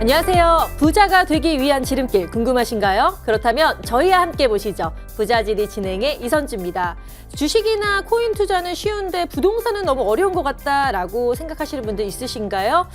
안녕하세요. 부자가 되기 위한 지름길 궁금하신가요? 그렇다면 저희와 함께 보시죠. 부자지리 진행의 이선주입니다. 주식이나 코인 투자는 쉬운데 부동산은 너무 어려운 것 같다라고 생각하시는 분들 있으신가요?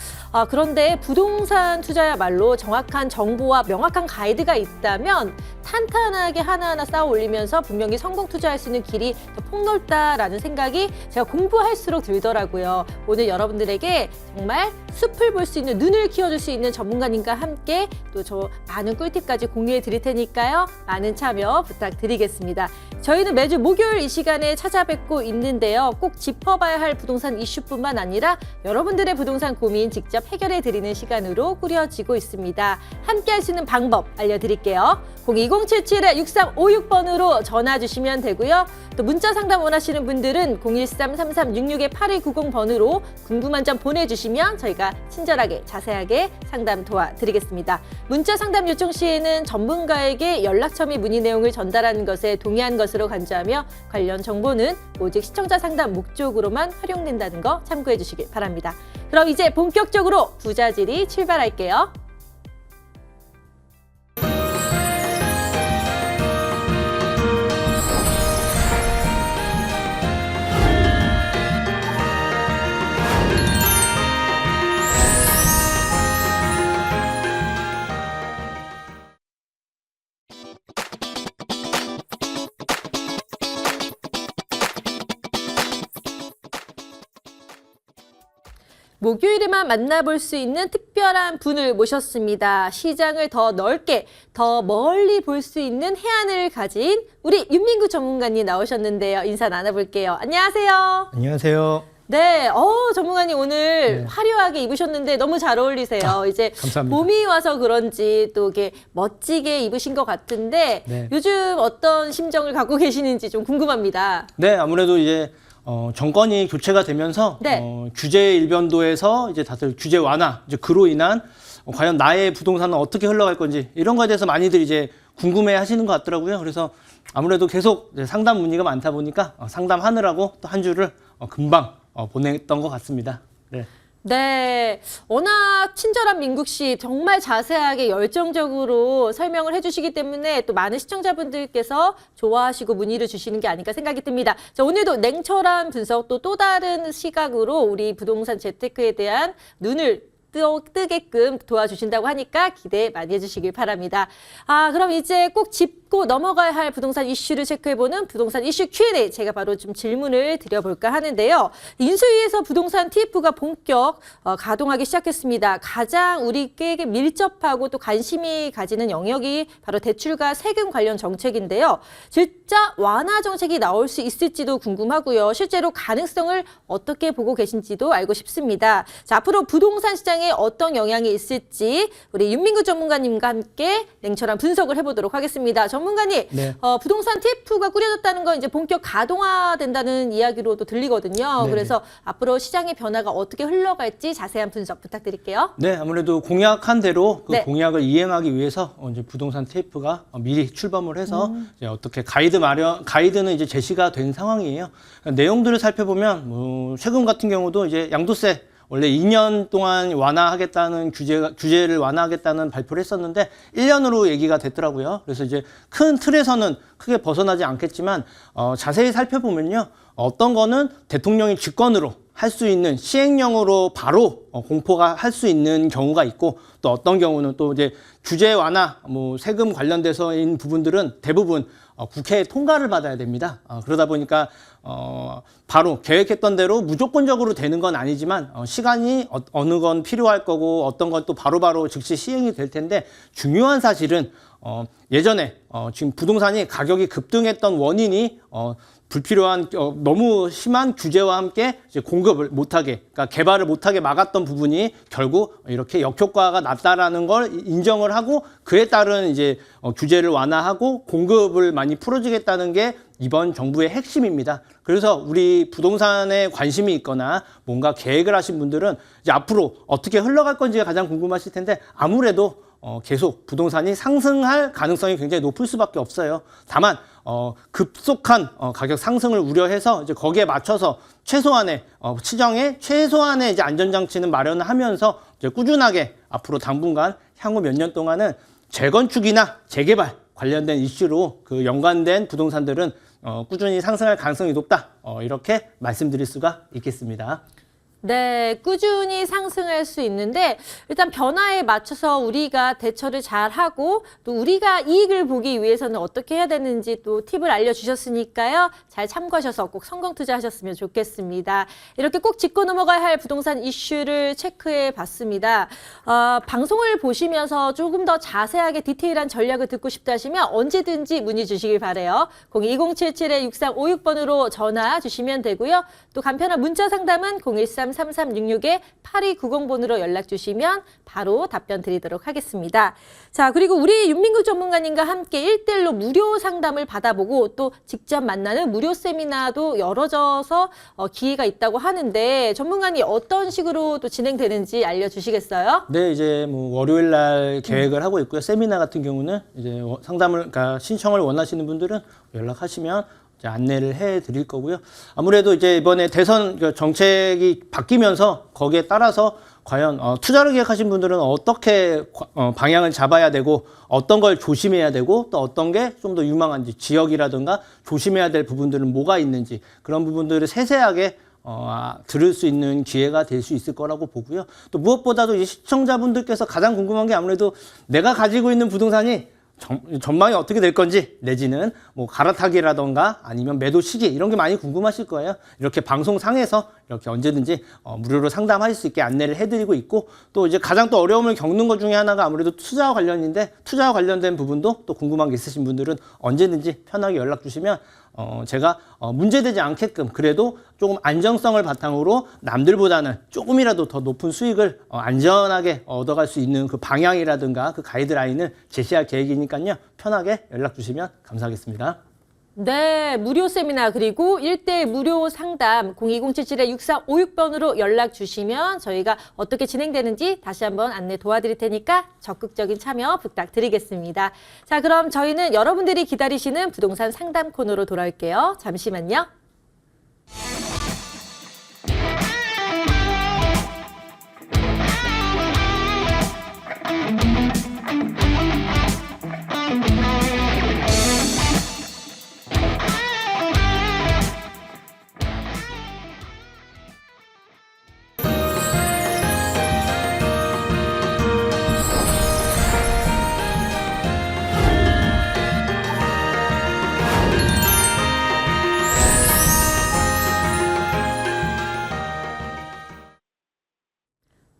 그런데 부동산 투자야말로 정확한 정보와 명확한 가이드가 있다면 탄탄하게 하나하나 쌓아 올리면서 분명히 성공 투자할 수 있는 길이 더 폭넓다라는 생각이 제가 공부할수록 들더라고요. 오늘 여러분들에게 정말 숲을 볼 수 있는, 눈을 키워줄 수 있는 전문가님과 함께 또 저 많은 꿀팁까지 공유해 드릴 테니까요. 많은 참여 부탁드리겠습니다. 저희는 매주 목요일 이 시간에 찾아뵙고 있는데요. 꼭 짚어봐야 할 부동산 이슈뿐만 아니라 여러분들의 부동산 고민 직접 해결해 드리는 시간으로 꾸려지고 있습니다. 함께 할 수 있는 방법 알려드릴게요. 02077-6356번으로 전화 주시면 되고요. 또 문자 상담 원하시는 분들은 013-3366-8290번으로 궁금한 점 보내주시면 저희가 친절하게 자세하게 상담 도와드리겠습니다. 문자 상담 요청 시에는 전문가에게 연락처 및 문의 내용을 전달하는 것에 동의한 것으로 간주하며 관련 정보는 오직 시청자 상담 목적으로만 활용된다는 거 참고해 주시길 바랍니다. 그럼 이제 본격적으로 부자지리 출발할게요. 목요일에만 만나볼 수 있는 특별한 분을 모셨습니다. 시장을 더 넓게, 더 멀리 볼 수 있는 해안을 가진 우리 윤민구 전문가님 나오셨는데요. 인사 나눠볼게요. 안녕하세요. 안녕하세요. 네, 전문가님 오늘 화려하게 입으셨는데 너무 잘 어울리세요. 이제 감사합니다. 봄이 와서 그런지 또 이렇게 멋지게 입으신 것 같은데 네. 요즘 어떤 심정을 갖고 계시는지 좀 궁금합니다. 네, 아무래도 이제 정권이 교체가 되면서 네. 규제 일변도에서 이제 다들 규제 완화, 이제 그로 인한 과연 나의 부동산은 어떻게 흘러갈 건지 이런 거에 대해서 많이들 이제 궁금해하시는 것 같더라고요. 그래서 아무래도 계속 이제 상담 문의가 많다 보니까 상담하느라고 또 한 주를 금방 보냈던 것 같습니다. 네. 네, 워낙 친절한 민국 씨 정말 자세하게 열정적으로 설명을 해주시기 때문에 또 많은 시청자분들께서 좋아하시고 문의를 주시는 게 아닐까 생각이 듭니다. 자, 오늘도 냉철한 분석 또 다른 시각으로 우리 부동산 재테크에 대한 눈을 뜨게끔 도와주신다고 하니까 기대 많이 해주시길 바랍니다. 그럼 이제 꼭 짚고 넘어가야 할 부동산 이슈를 체크해보는 부동산 이슈 Q&A 제가 바로 좀 질문을 드려볼까 하는데요. 인수위에서 부동산 TF가 본격 가동하기 시작했습니다. 가장 우리에게 밀접하고 또 관심이 가지는 영역이 바로 대출과 세금 관련 정책인데요. 진짜 완화 정책이 나올 수 있을지도 궁금하고요. 실제로 가능성을 어떻게 보고 계신지도 알고 싶습니다. 자, 앞으로 부동산 시장에 어떤 영향이 있을지 우리 윤민구 전문가님과 함께 냉철한 분석을 해보도록 하겠습니다. 전문가님, 네. 부동산 TF가 꾸려졌다는 건 이제 본격 가동화된다는 이야기로도 들리거든요. 네네. 그래서 앞으로 시장의 변화가 어떻게 흘러갈지 자세한 분석 부탁드릴게요. 네, 아무래도 공약한 대로 그 네. 공약을 이행하기 위해서 이제 부동산 TF가 미리 출범을 해서 이제 어떻게 가이드는 이제 제시가 된 상황이에요. 내용들을 살펴보면 최근 같은 경우도 이제 양도세 원래 2년 동안 완화하겠다는 규제를 완화하겠다는 발표를 했었는데 1년으로 얘기가 됐더라고요. 그래서 이제 큰 틀에서는 크게 벗어나지 않겠지만 자세히 살펴보면요. 어떤 거는 대통령이 직권으로 할 수 있는 시행령으로 바로 공포가 할 수 있는 경우가 있고 또 어떤 경우는 또 이제 규제 완화, 세금 관련돼서인 부분들은 대부분 국회에 통과를 받아야 됩니다. 그러다 보니까 바로 계획했던 대로 무조건적으로 되는 건 아니지만 시간이 어느 건 필요할 거고 어떤 건 또 바로바로 즉시 시행이 될 텐데 중요한 사실은 예전에 지금 부동산이 가격이 급등했던 원인이 불필요한 너무 심한 규제와 함께 이제 공급을 못하게, 그러니까 개발을 못하게 막았던 부분이 결국 이렇게 역효과가 났다라는 걸 인정을 하고 그에 따른 이제 규제를 완화하고 공급을 많이 풀어주겠다는 게 이번 정부의 핵심입니다. 그래서 우리 부동산에 관심이 있거나 뭔가 계획을 하신 분들은 이제 앞으로 어떻게 흘러갈 건지가 가장 궁금하실 텐데 아무래도 계속 부동산이 상승할 가능성이 굉장히 높을 수밖에 없어요. 다만 급속한 가격 상승을 우려해서 이제 거기에 맞춰서 최소한의 치정에 최소한의 이제 안전장치는 마련을 하면서 이제 꾸준하게 앞으로 당분간 향후 몇 년 동안은 재건축이나 재개발 관련된 이슈로 그 연관된 부동산들은 꾸준히 상승할 가능성이 높다. 이렇게 말씀드릴 수가 있겠습니다. 네, 꾸준히 상승할 수 있는데 일단 변화에 맞춰서 우리가 대처를 잘 하고 또 우리가 이익을 보기 위해서는 어떻게 해야 되는지 또 팁을 알려주셨으니까요. 잘 참고하셔서 꼭 성공 투자하셨으면 좋겠습니다. 이렇게 꼭 짚고 넘어가야 할 부동산 이슈를 체크해 봤습니다. 방송을 보시면서 조금 더 자세하게 디테일한 전략을 듣고 싶다 하시면 언제든지 문의 주시길 바라요. 02077-6356번으로 전화 주시면 되고요. 또 간편한 문자 상담은 013-3366-8290번으로 연락 주시면 바로 답변 드리도록 하겠습니다. 자, 그리고 우리 윤민국 전문가님과 함께 1대1로 무료 상담을 받아보고 또 직접 만나는 무료 세미나도 열어져서 기회가 있다고 하는데 전문가님 어떤 식으로 또 진행되는지 알려주시겠어요? 네, 이제 뭐 월요일 날 계획을 하고 있고요. 세미나 같은 경우는 이제 상담을, 그러니까 신청을 원하시는 분들은 연락하시면 이제 안내를 해 드릴 거고요. 아무래도 이제 이번에 대선 정책이 바뀌면서 거기에 따라서 과연 투자를 계획하신 분들은 어떻게 방향을 잡아야 되고 어떤 걸 조심해야 되고 또 어떤 게 좀 더 유망한지 지역이라든가 조심해야 될 부분들은 뭐가 있는지 그런 부분들을 세세하게 들을 수 있는 기회가 될 수 있을 거라고 보고요. 또 무엇보다도 이제 시청자분들께서 가장 궁금한 게 아무래도 내가 가지고 있는 부동산이 전망이 어떻게 될 건지 내지는 뭐 갈아타기라던가 아니면 매도 시기 이런 게 많이 궁금하실 거예요. 이렇게 방송상에서 이렇게 언제든지 무료로 상담하실 수 있게 안내를 해드리고 있고 또 이제 가장 또 어려움을 겪는 것 중에 하나가 아무래도 투자와 관련인데 투자와 관련된 부분도 또 궁금한 게 있으신 분들은 언제든지 편하게 연락 주시면 제가 문제되지 않게끔 그래도 조금 안정성을 바탕으로 남들보다는 조금이라도 더 높은 수익을 안전하게 얻어갈 수 있는 그 방향이라든가 그 가이드라인을 제시할 계획이니까요. 편하게 연락 주시면 감사하겠습니다. 네, 무료 세미나 그리고 1대1 무료 상담 02077-6356번으로 연락 주시면 저희가 어떻게 진행되는지 다시 한번 안내 도와드릴 테니까 적극적인 참여 부탁드리겠습니다. 자, 그럼 저희는 여러분들이 기다리시는 부동산 상담 코너로 돌아올게요. 잠시만요.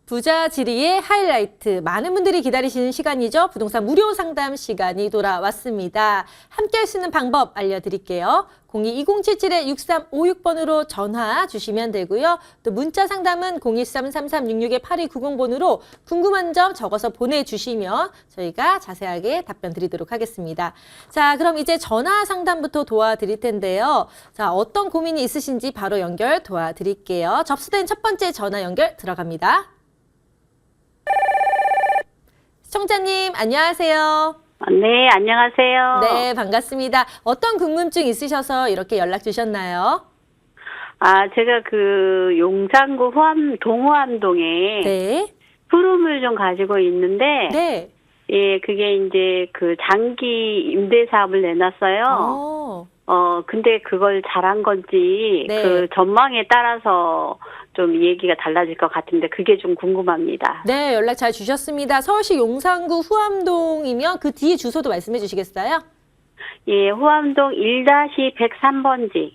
부자지리의 하이라이트. 많은 분들이 기다리시는 시간이죠. 부동산 무료 상담 시간이 돌아왔습니다. 함께 할 수 있는 방법 알려드릴게요. 02-2077-6356번으로 전화 주시면 되고요. 또 문자 상담은 013-3366-8290번으로 궁금한 점 적어서 보내주시면 저희가 자세하게 답변 드리도록 하겠습니다. 자, 그럼 이제 전화 상담부터 도와드릴 텐데요. 자, 어떤 고민이 있으신지 바로 연결 도와드릴게요. 접수된 첫 번째 전화 연결 들어갑니다. 시청자님, 안녕하세요. 네, 안녕하세요. 네, 반갑습니다. 어떤 궁금증 있으셔서 이렇게 연락 주셨나요? 제가 그 용산구 동호암동에 네. 푸름을 좀 가지고 있는데, 네. 예, 그게 이제 그 장기 임대 사업을 내놨어요. 근데 그걸 잘한 건지, 네. 그 전망에 따라서 좀 얘기가 달라질 것 같은데, 그게 좀 궁금합니다. 네, 연락 잘 주셨습니다. 서울시 용산구 후암동이면 그 뒤에 주소도 말씀해 주시겠어요? 예, 후암동 1-103번지.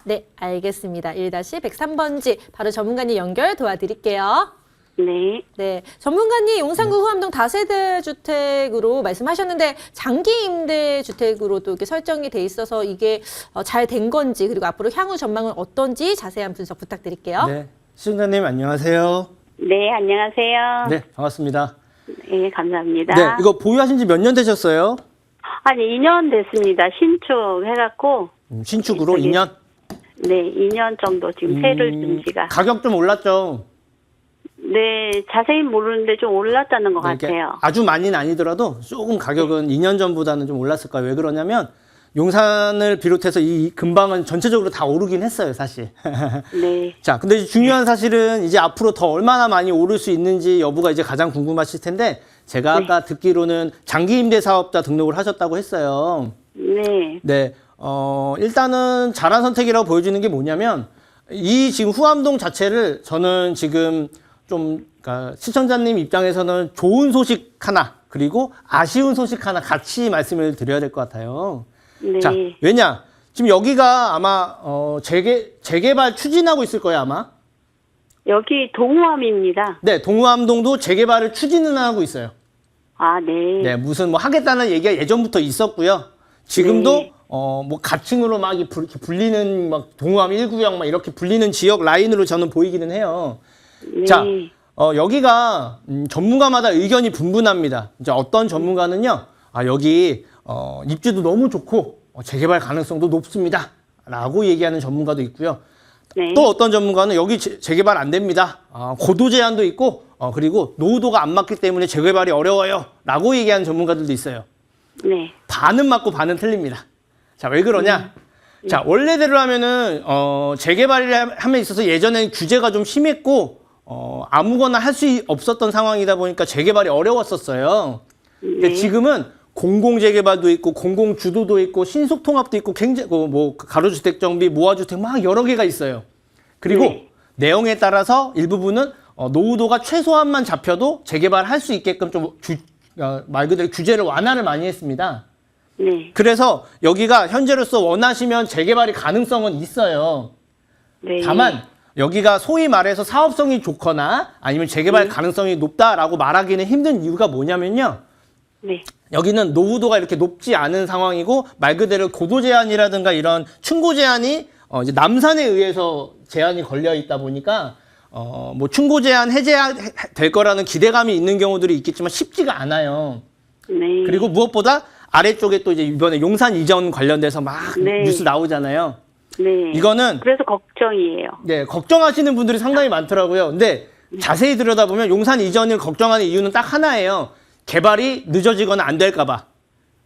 네, 알겠습니다. 1-103번지. 바로 전문가님 연결 도와드릴게요. 네. 네, 전문가님 용산구 후암동 다세대 주택으로 말씀하셨는데 장기 임대 주택으로도 이렇게 설정이 돼 있어서 이게 잘 된 건지 그리고 앞으로 향후 전망은 어떤지 자세한 분석 부탁드릴게요. 네, 시청자님 안녕하세요. 네, 안녕하세요. 네, 반갑습니다. 네, 감사합니다. 네, 이거 보유하신 지 몇 년 되셨어요? 아니, 2년 됐습니다. 신축 해갖고. 신축으로 저기, 2년? 네, 2년 정도 지금 세를 준 지가. 가격 좀 올랐죠? 네, 자세히 모르는데 좀 올랐다는 것 네, 이렇게 같아요. 아주 많이는 아니더라도 조금 가격은 2년 전보다는 좀 올랐을 거예요. 왜 그러냐면 용산을 비롯해서 이 근방은 전체적으로 다 오르긴 했어요, 사실. 네. 자, 근데 이제 중요한 사실은 이제 앞으로 더 얼마나 많이 오를 수 있는지 여부가 이제 가장 궁금하실 텐데, 제가 아까 듣기로는 장기 임대 사업자 등록을 하셨다고 했어요. 네. 네. 일단은 잘한 선택이라고 보여주는 게 뭐냐면, 이 지금 후암동 자체를 저는 지금 좀, 그러니까 시청자님 입장에서는 좋은 소식 하나, 그리고 아쉬운 소식 하나 같이 말씀을 드려야 될 것 같아요. 네. 자, 왜냐? 지금 여기가 아마, 재개발 추진하고 있을 거예요, 아마. 여기 동호함입니다. 네, 동우암동도 재개발을 추진은 하고 있어요. 아, 네. 네, 무슨 뭐 하겠다는 얘기가 예전부터 있었고요. 지금도 네. 뭐 가칭으로 막 이렇게 불리는 막 동우암 1구역 막 이렇게 불리는 지역 라인으로 저는 보이기는 해요. 네. 자, 여기가 전문가마다 의견이 분분합니다. 이제 어떤 전문가는요, 여기 입지도 너무 좋고 재개발 가능성도 높습니다. 라고 얘기하는 전문가도 있고요. 네. 또 어떤 전문가는 여기 재개발 안 됩니다. 고도 제한도 있고 그리고 노후도가 안 맞기 때문에 재개발이 어려워요. 라고 얘기하는 전문가들도 있어요. 네. 반은 맞고 반은 틀립니다. 자, 왜 그러냐? 자, 원래대로 하면은 재개발을 함에 있어서 예전에는 규제가 좀 심했고 아무거나 할 수 없었던 상황이다 보니까 재개발이 어려웠었어요. 근데 지금은 공공재개발도 있고 공공주도도 있고 신속통합도 있고 굉장히 뭐 가로주택 정비, 모아주택 막 여러 개가 있어요. 그리고 네. 내용에 따라서 일부분은 노후도가 최소한만 잡혀도 재개발할 수 있게끔 좀 말 그대로 규제를 완화를 많이 했습니다. 네. 그래서 여기가 현재로서 원하시면 재개발이 가능성은 있어요. 네. 다만 여기가 소위 말해서 사업성이 좋거나 아니면 재개발 가능성이 높다라고 말하기는 힘든 이유가 뭐냐면요. 네. 여기는 노후도가 이렇게 높지 않은 상황이고 말 그대로 고도 제한이라든가 이런 충고 제한이 이제 남산에 의해서 제한이 걸려 있다 보니까 뭐 충고 제한 해제될 거라는 기대감이 있는 경우들이 있겠지만 쉽지가 않아요. 네. 그리고 무엇보다 아래쪽에 또 이제 이번에 용산 이전 관련돼서 막 네. 뉴스 나오잖아요. 네. 이거는 그래서 걱정이에요. 네, 걱정하시는 분들이 상당히 많더라고요. 근데 자세히 들여다보면 용산 이전을 걱정하는 이유는 딱 하나예요. 개발이 늦어지거나 안 될까봐.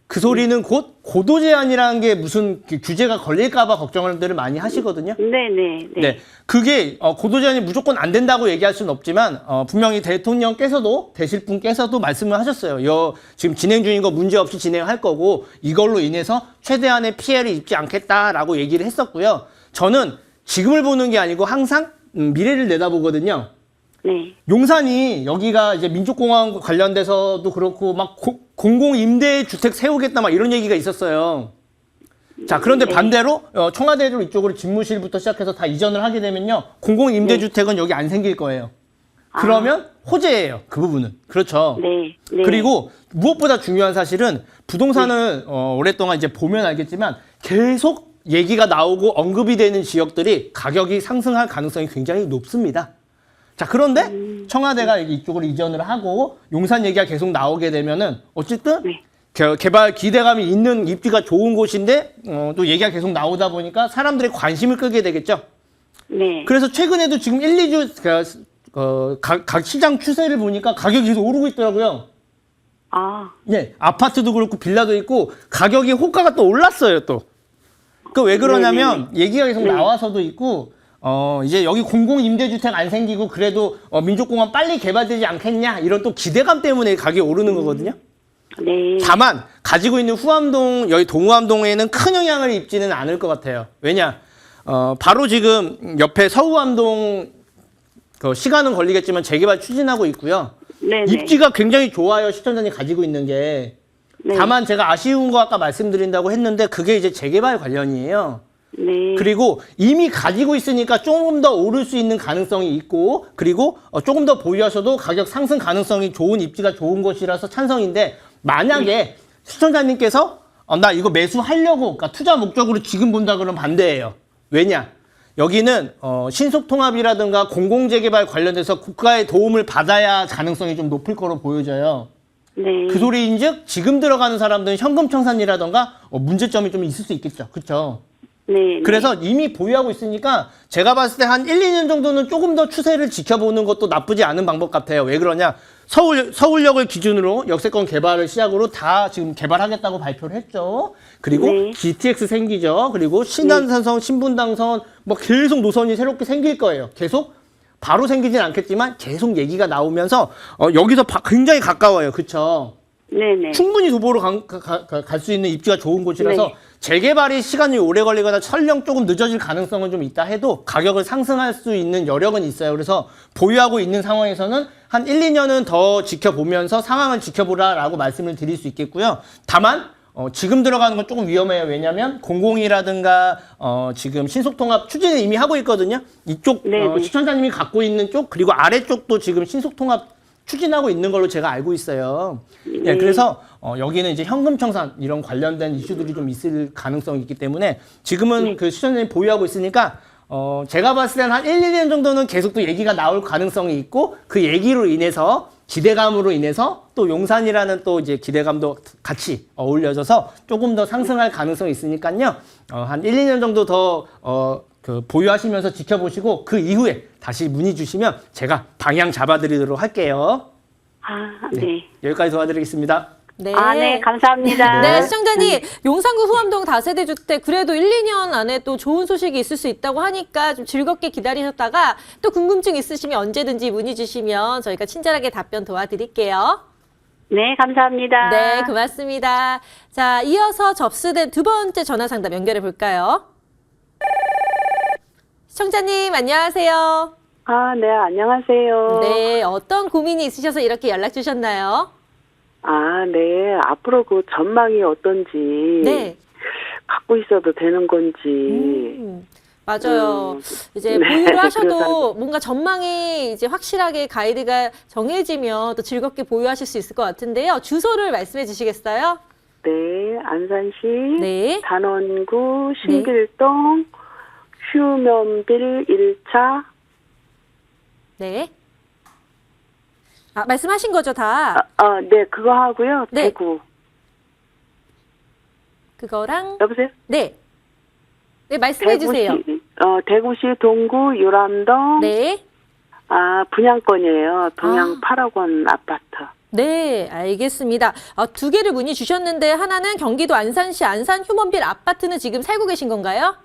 그 소리는 곧 고도 제한이라는 게 무슨 규제가 걸릴까봐 걱정들을 많이 하시거든요. 네네. 네. 네, 그게 고도 제한이 무조건 안 된다고 얘기할 수는 없지만 분명히 대통령께서도 되실 분께서도 말씀을 하셨어요. 지금 진행 중인 거 문제 없이 진행할 거고 이걸로 인해서 최대한의 피해를 입지 않겠다라고 얘기를 했었고요. 저는 지금을 보는 게 아니고 항상 미래를 내다보거든요. 네. 용산이 여기가 이제 민족공항 관련돼서도 그렇고 막 공공 임대 주택 세우겠다 막 이런 얘기가 있었어요. 자, 그런데 반대로 청와대로 이쪽으로 집무실부터 시작해서 다 이전을 하게 되면요. 공공 임대 주택은 여기 안 생길 거예요. 그러면 호재예요. 그 부분은. 그렇죠. 네. 네. 그리고 무엇보다 중요한 사실은 부동산을 오랫동안 이제 보면 알겠지만 계속 얘기가 나오고 언급이 되는 지역들이 가격이 상승할 가능성이 굉장히 높습니다. 자, 그런데 청와대가 이쪽으로 이전을 하고 용산 얘기가 계속 나오게 되면은 어쨌든 네. 개발 기대감이 있는 입지가 좋은 곳인데 또 얘기가 계속 나오다 보니까 사람들의 관심을 끄게 되겠죠. 네. 그래서 최근에도 지금 1, 2주 각 시장 추세를 보니까 가격이 계속 오르고 있더라고요. 아. 네, 아파트도 그렇고 빌라도 있고 가격이 호가가 또 올랐어요, 또. 그 왜 그러냐면 얘기가 계속 나와서도 있고 이제 여기 공공임대주택 안 생기고 그래도 민족공항 빨리 개발되지 않겠냐 이런 또 기대감 때문에 가격이 오르는 거거든요. 네. 다만 가지고 있는 후암동 여기 동우암동에는 큰 영향을 입지는 않을 것 같아요. 왜냐 바로 지금 옆에 서우암동 시간은 걸리겠지만 재개발 추진하고 있고요. 네네. 입지가 굉장히 좋아요. 시청자님 가지고 있는 게. 네. 다만 제가 아쉬운 거 아까 말씀드린다고 했는데 그게 이제 재개발 관련이에요. 네. 그리고 이미 가지고 있으니까 조금 더 오를 수 있는 가능성이 있고 그리고 조금 더 보유하셔도 가격 상승 가능성이 좋은 입지가 좋은 곳이라서 찬성인데 만약에 시청자님께서 나 이거 매수하려고 그러니까 투자 목적으로 지금 본다 그러면 반대예요. 왜냐? 여기는 신속통합이라든가 공공재개발 관련돼서 국가의 도움을 받아야 가능성이 좀 높을 거로 보여져요. 네. 그 소리인즉 지금 들어가는 사람들은 현금 청산이라든가 문제점이 좀 있을 수 있겠죠. 그렇죠? 네. 그래서 이미 보유하고 있으니까 제가 봤을 때 한 1, 2년 정도는 조금 더 추세를 지켜보는 것도 나쁘지 않은 방법 같아요. 왜 그러냐? 서울역을 기준으로 역세권 개발을 시작으로 다 지금 개발하겠다고 발표를 했죠. 그리고 네. GTX 생기죠. 그리고 신안산선, 신분당선 뭐 계속 노선이 새롭게 생길 거예요. 계속 바로 생기진 않겠지만 계속 얘기가 나오면서 여기서 굉장히 가까워요. 그쵸? 네네. 충분히 도보로 갈 수 있는 입지가 좋은 곳이라서 네. 재개발이 시간이 오래 걸리거나 설령 조금 늦어질 가능성은 좀 있다 해도 가격을 상승할 수 있는 여력은 있어요. 그래서 보유하고 있는 상황에서는 한 1, 2년은 더 지켜보면서 상황을 지켜보라라고 말씀을 드릴 수 있겠고요. 다만 지금 들어가는 건 조금 위험해요. 왜냐하면 공공이라든가 지금 신속통합 추진을 이미 하고 있거든요. 이쪽 시청자님이 갖고 있는 쪽 그리고 아래쪽도 지금 신속통합 추진하고 있는 걸로 제가 알고 있어요. 예, 그래서 여기는 이제 현금 청산 이런 관련된 이슈들이 좀 있을 가능성이 있기 때문에 지금은 그 시청자님이 보유하고 있으니까 제가 봤을 때는 한 1, 2년 정도는 계속 또 얘기가 나올 가능성이 있고 그 얘기로 인해서 기대감으로 인해서 또 용산이라는 또 이제 기대감도 같이 어울려져서 조금 더 상승할 가능성이 있으니까요. 한 1, 2년 정도 더 보유하시면서 지켜보시고 그 이후에 다시 문의 주시면 제가 방향 잡아드리도록 할게요. 네. 여기까지 도와드리겠습니다. 네. 네, 감사합니다. 네, 시청자님, 용산구 후암동 다세대 주택 그래도 1, 2년 안에 또 좋은 소식이 있을 수 있다고 하니까 좀 즐겁게 기다리셨다가 또 궁금증 있으시면 언제든지 문의 주시면 저희가 친절하게 답변 도와드릴게요. 네, 감사합니다. 네, 고맙습니다. 자, 이어서 접수된 두 번째 전화 상담 연결해 볼까요? 시청자님, 안녕하세요. 네, 안녕하세요. 네, 어떤 고민이 있으셔서 이렇게 연락 주셨나요? 네. 앞으로 그 전망이 어떤지. 네. 갖고 있어도 되는 건지. 맞아요. 이제 네, 보유를 하셔도 그렇다는 뭔가 전망이 이제 확실하게 가이드가 정해지면 또 즐겁게 보유하실 수 있을 것 같은데요. 주소를 말씀해 주시겠어요? 네, 안산시 네. 단원구 신길동 휴면빌 1차. 네. 말씀하신 거죠, 다? 네, 그거 하고요. 네. 대구. 그거랑 여보세요? 네. 네, 말씀해 주세요. 대구시 동구 유람동. 네. 분양권이에요. 분양 8억 원 아파트. 네, 알겠습니다. 두 개를 문의 주셨는데 하나는 경기도 안산시 안산 휴먼빌 아파트는 지금 살고 계신 건가요?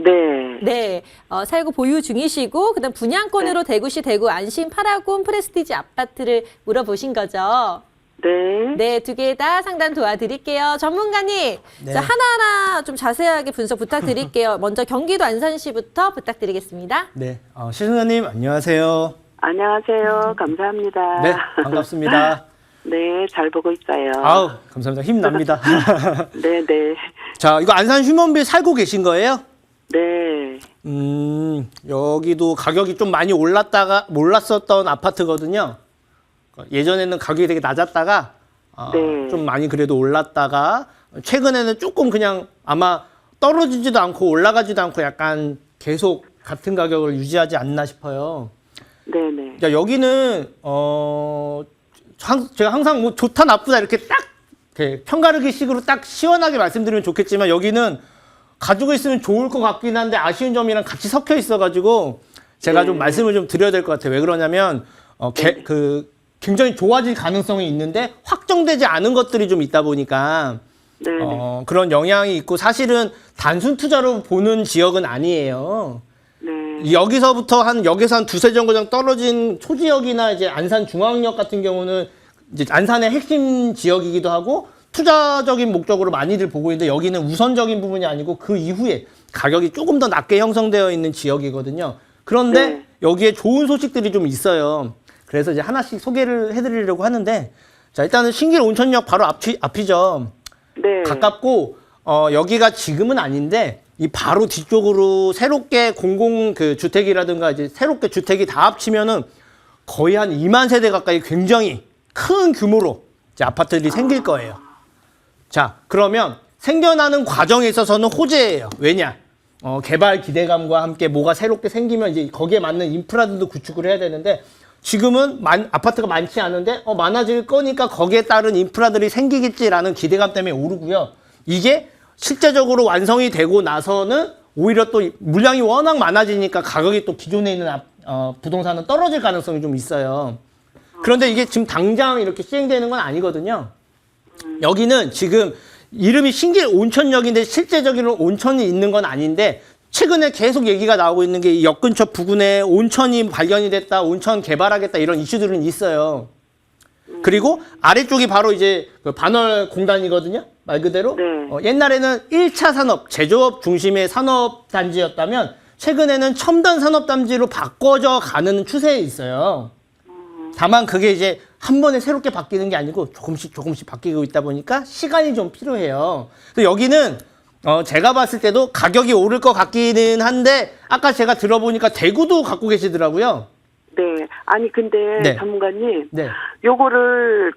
네. 네, 살고 보유 중이시고 그다음 분양권으로 대구시 대구 안심 8학원 프레스티지 아파트를 물어보신 거죠. 네. 네, 두 개 다 상담 도와드릴게요. 전문가님, 네. 자, 하나하나 좀 자세하게 분석 부탁드릴게요. 먼저 경기도 안산시부터 부탁드리겠습니다. 네, 시청자님 안녕하세요. 안녕하세요. 감사합니다. 네, 반갑습니다. 네, 잘 보고 있어요. 아우, 감사합니다. 힘납니다. 네, 네. 자, 이거 안산 휴먼빌 살고 계신 거예요? 네. 여기도 가격이 좀 많이 몰랐었던 아파트거든요. 예전에는 가격이 되게 낮았다가 네. 좀 많이 그래도 올랐다가 최근에는 조금 그냥 아마 떨어지지도 않고 올라가지도 않고 약간 계속 같은 가격을 유지하지 않나 싶어요. 네네. 자, 여기는 제가 항상 뭐 좋다 나쁘다 이렇게 딱 편가르기 식으로 딱 시원하게 말씀드리면 좋겠지만 여기는 가지고 있으면 좋을 것 같긴 한데 아쉬운 점이랑 같이 섞여 있어가지고 제가 좀 말씀을 좀 드려야 될 것 같아요. 왜 그러냐면 굉장히 좋아질 가능성이 있는데 확정되지 않은 것들이 좀 있다 보니까 네네. 그런 영향이 있고 사실은 단순 투자로 보는 지역은 아니에요. 네. 여기서부터 역에서 한 두세 정거장 떨어진 초지역이나 이제 안산 중앙역 같은 경우는 이제 안산의 핵심 지역이기도 하고 투자적인 목적으로 많이들 보고 있는데 여기는 우선적인 부분이 아니고 그 이후에 가격이 조금 더 낮게 형성되어 있는 지역이거든요. 그런데 네. 여기에 좋은 소식들이 좀 있어요. 그래서 이제 하나씩 소개를 해드리려고 하는데 자, 일단은 신길 온천역 바로 앞이죠. 네. 가깝고 여기가 지금은 아닌데 이 바로 뒤쪽으로 새롭게 공공 주택이라든가 이제 새롭게 주택이 다 합치면은 거의 한 2만 세대 가까이 굉장히 큰 규모로 이제 아파트들이 생길 거예요. 자, 그러면 생겨나는 과정에 있어서는 호재예요. 왜냐? 개발 기대감과 함께 뭐가 새롭게 생기면 이제 거기에 맞는 인프라들도 구축을 해야 되는데 지금은 아파트가 많지 않은데 많아질 거니까 거기에 따른 인프라들이 생기겠지라는 기대감 때문에 오르고요. 이게 실제적으로 완성이 되고 나서는 오히려 또 물량이 워낙 많아지니까 가격이 또 기존에 있는 부동산은 떨어질 가능성이 좀 있어요. 그런데 이게 지금 당장 이렇게 시행되는 건 아니거든요. 여기는 지금 이름이 신길 온천역인데 실제적으로 온천이 있는 건 아닌데 최근에 계속 얘기가 나오고 있는 게 이 역 근처 부근에 온천이 발견이 됐다, 온천 개발하겠다 이런 이슈들은 있어요. 그리고 아래쪽이 바로 이제 그 반월 공단이거든요. 말 그대로. 네. 옛날에는 1차 산업, 제조업 중심의 산업 단지였다면 최근에는 첨단 산업 단지로 바꿔져 가는 추세에 있어요. 다만 그게 이제 한 번에 새롭게 바뀌는 게 아니고 조금씩 바뀌고 있다 보니까 시간이 좀 필요해요. 그래서 여기는 제가 봤을 때도 가격이 오를 것 같기는 한데 아까 제가 들어보니까 대구도 갖고 계시더라고요. 네. 아니 근데 네. 전문가님, 네. 요거를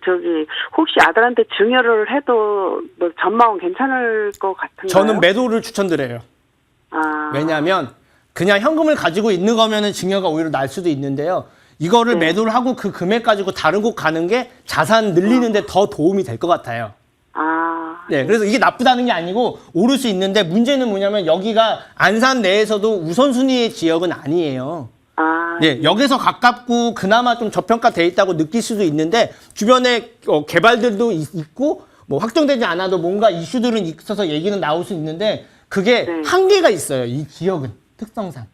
혹시 아들한테 증여를 해도 뭐 전망은 괜찮을 것 같은가요? 저는 매도를 추천드려요. 아. 왜냐하면 그냥 현금을 가지고 있는 거면은 증여가 오히려 날 수도 있는데요. 이거를 매도를 하고 그 금액 가지고 다른 곳 가는 게 자산 늘리는데 더 도움이 될 것 같아요. 아. 네, 그래서 이게 나쁘다는 게 아니고 오를 수 있는데 문제는 뭐냐면 여기가 안산 내에서도 우선순위의 지역은 아니에요. 아. 네, 역에서 가깝고 그나마 좀 저평가돼 있다고 느낄 수도 있는데 주변에 개발들도 있고 뭐 확정되지 않아도 뭔가 이슈들은 있어서 얘기는 나올 수 있는데 그게 네. 한계가 있어요. 이 지역은 특성상.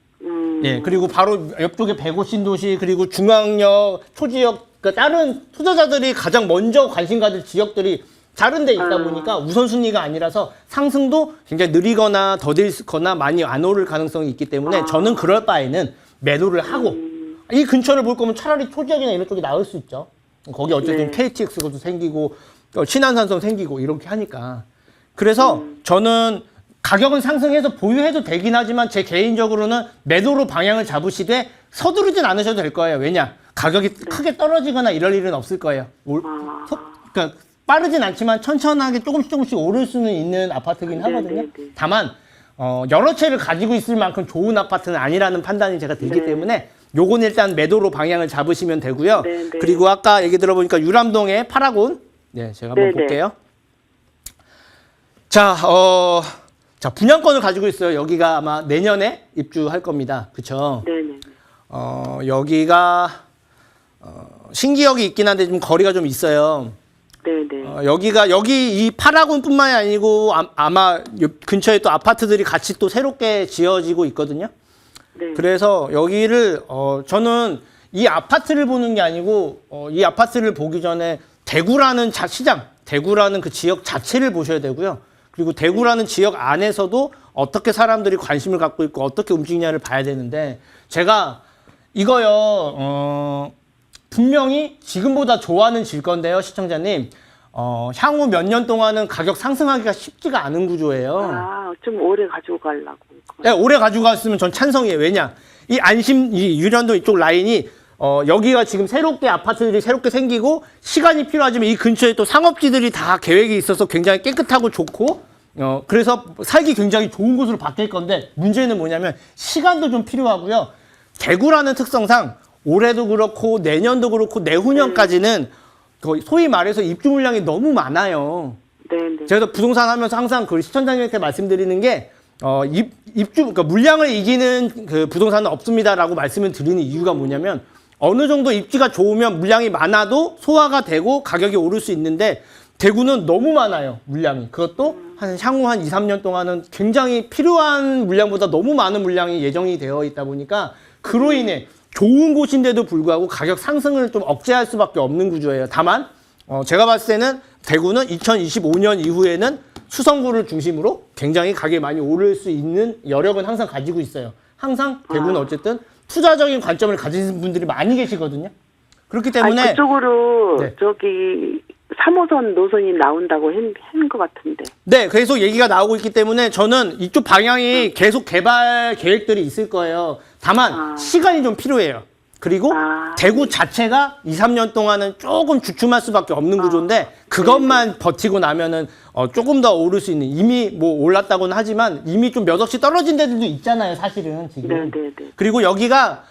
예, 그리고 바로 옆쪽에 105신도시 그리고 중앙역, 초지역 그러니까 다른 투자자들이 가장 먼저 관심 가질 지역들이 다른 데 있다 보니까 우선순위가 아니라서 상승도 굉장히 느리거나 더딜거나 많이 안 오를 가능성이 있기 때문에 저는 그럴 바에는 매도를 하고 이 근처를 볼 거면 차라리 초지역이나 이런 쪽이 나을 수 있죠. 거기 어쨌든 KTX도 생기고 신안산성 생기고 이렇게 하니까. 그래서 저는 가격은 상승해서 보유해도 되긴 하지만 제 개인적으로는 매도로 방향을 잡으시되 서두르진 않으셔도 될 거예요. 왜냐? 가격이 크게 떨어지거나 이럴 일은 없을 거예요. 그러니까 빠르진 않지만 천천하게 조금씩 오를 수는 있는 아파트긴 하거든요. 다만 여러 채를 가지고 있을 만큼 좋은 아파트는 아니라는 판단이 제가 들기 때문에 요건 일단 매도로 방향을 잡으시면 되고요. 그리고 아까 얘기 들어보니까 유람동의 파라곤 네, 제가 한번 볼게요. 자, 분양권을 가지고 있어요. 여기가 아마 내년에 입주할 겁니다. 그쵸? 네네. 여기가, 신기역이 있긴 한데 좀 거리가 좀 있어요. 네네. 여기 이 파라곤 뿐만이 아니고 아마 근처에 또 아파트들이 같이 또 새롭게 지어지고 있거든요. 네. 그래서 여기를, 저는 이 아파트를 보는 게 아니고, 이 아파트를 보기 전에 대구라는 대구라는 그 지역 자체를 보셔야 되고요. 그리고 대구라는 지역 안에서도 어떻게 사람들이 관심을 갖고 있고 어떻게 움직이냐를 봐야 되는데 제가 이거요 분명히 지금보다 좋아는 질 건데요 시청자님 향후 몇 년 동안은 가격 상승하기가 쉽지가 않은 구조예요. 아, 좀 오래 가지고 가려고. 네, 오래 가지고 갔으면 전 찬성이에요. 왜냐 이 유련도 이쪽 라인이 여기가 지금 새롭게 아파트들이 새롭게 생기고 시간이 필요하지만 이 근처에 또 상업지들이 다 계획이 있어서 굉장히 깨끗하고 좋고 그래서 살기 굉장히 좋은 곳으로 바뀔 건데 문제는 뭐냐면 시간도 좀 필요하고요. 대구라는 특성상 올해도 그렇고 내년도 그렇고 내후년까지는 소위 말해서 입주 물량이 너무 많아요. 네네. 제가 부동산 하면서 항상 그 시청자님한테 말씀드리는 게 그러니까 물량을 이기는 그 부동산은 없습니다라고 말씀을 드리는 이유가 뭐냐면 어느 정도 입지가 좋으면 물량이 많아도 소화가 되고 가격이 오를 수 있는데 대구는 너무 많아요, 물량이. 그것도 향후 한 2, 3년 동안은 굉장히 필요한 물량보다 너무 많은 물량이 예정이 되어 있다 보니까 그로 인해 좋은 곳인데도 불구하고 가격 상승을 좀 억제할 수밖에 없는 구조예요. 다만 제가 봤을 때는 대구는 2025년 이후에는 수성구를 중심으로 굉장히 가격이 많이 오를 수 있는 여력은 항상 가지고 있어요. 항상 대구는 어쨌든 투자적인 관점을 가지신 분들이 많이 계시거든요. 그렇기 때문에 아니, 그쪽으로 네. 3호선 노선이 나온다고 한 것 같은데. 네, 계속 얘기가 나오고 있기 때문에 저는 이쪽 방향이 계속 개발 계획들이 있을 거예요. 다만 시간이 좀 필요해요. 그리고 대구 자체가 2, 3년 동안은 조금 주춤할 수밖에 없는 구조인데 그것만 버티고 나면은 조금 더 오를 수 있는 이미 뭐 올랐다고는 하지만 이미 좀 몇 억씩 떨어진 데들도 있잖아요, 사실은 지금. 네네네. 그리고 여기가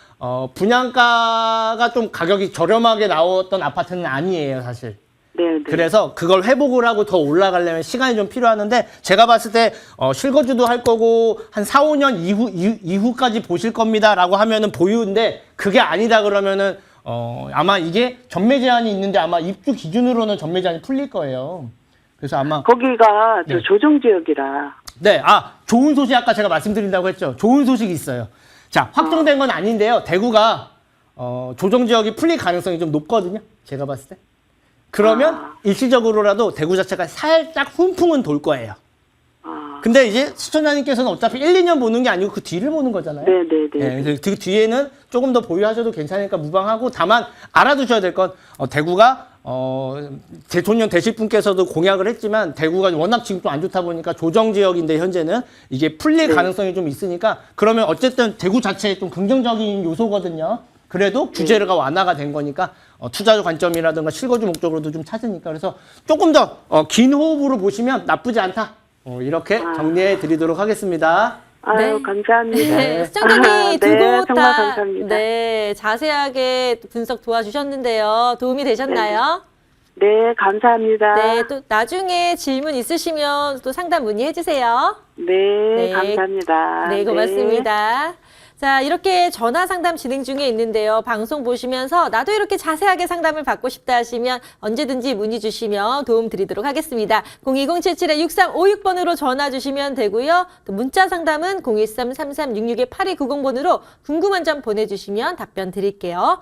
분양가가 좀 가격이 저렴하게 나왔던 아파트는 아니에요, 사실. 네. 그래서 그걸 회복을 하고 더 올라가려면 시간이 좀 필요하는데 제가 봤을 때 실거주도 할 거고 한 4, 5년 이후까지 보실 겁니다라고 하면은 보유인데 그게 아니다 그러면은 아마 이게 전매 제한이 있는데 아마 입주 기준으로는 전매 제한이 풀릴 거예요. 그래서 아마 거기가 저 네. 조정 지역이라. 네, 좋은 소식 아까 제가 말씀드린다고 했죠. 좋은 소식이 있어요. 자, 확정된 건 아닌데요. 대구가 조정 지역이 풀릴 가능성이 좀 높거든요. 제가 봤을 때. 그러면 일시적으로라도 대구 자체가 살짝 훈풍은 돌 거예요. 근데 이제 시청자님께서는 어차피 1, 2년 보는 게 아니고 그 뒤를 보는 거잖아요. 네네네. 그래서 그 뒤에는 조금 더 보유하셔도 괜찮으니까 무방하고 다만 알아두셔야 될 건 대구가 대통령 되실 분께서도 공약을 했지만 대구가 워낙 지금 좀 안 좋다 보니까 조정 지역인데 현재는 이게 풀릴 가능성이 좀 있으니까 그러면 어쨌든 대구 자체에 좀 긍정적인 요소거든요. 그래도 규제가 완화가 된 거니까 투자 관점이라든가 실거주 목적으로도 좀 찾으니까 그래서 조금 더 긴 호흡으로 보시면 나쁘지 않다. 이렇게 정리해 드리도록 하겠습니다. 아유, 네. 감사합니다. 네, 시청자님이 두 네, 곳 정말 다 감사합니다. 네, 자세하게 분석 도와주셨는데요. 도움이 되셨나요? 네, 감사합니다. 네, 또 나중에 질문 있으시면 또 상담 문의해 주세요. 네, 네. 감사합니다. 네, 고맙습니다. 자, 이렇게 전화 상담 진행 중에 있는데요. 방송 보시면서 나도 이렇게 자세하게 상담을 받고 싶다 하시면 언제든지 문의 주시면 도움 드리도록 하겠습니다. 02077-6356번으로 전화 주시면 되고요. 또 문자 상담은 013-3366-8290번으로 궁금한 점 보내주시면 답변 드릴게요.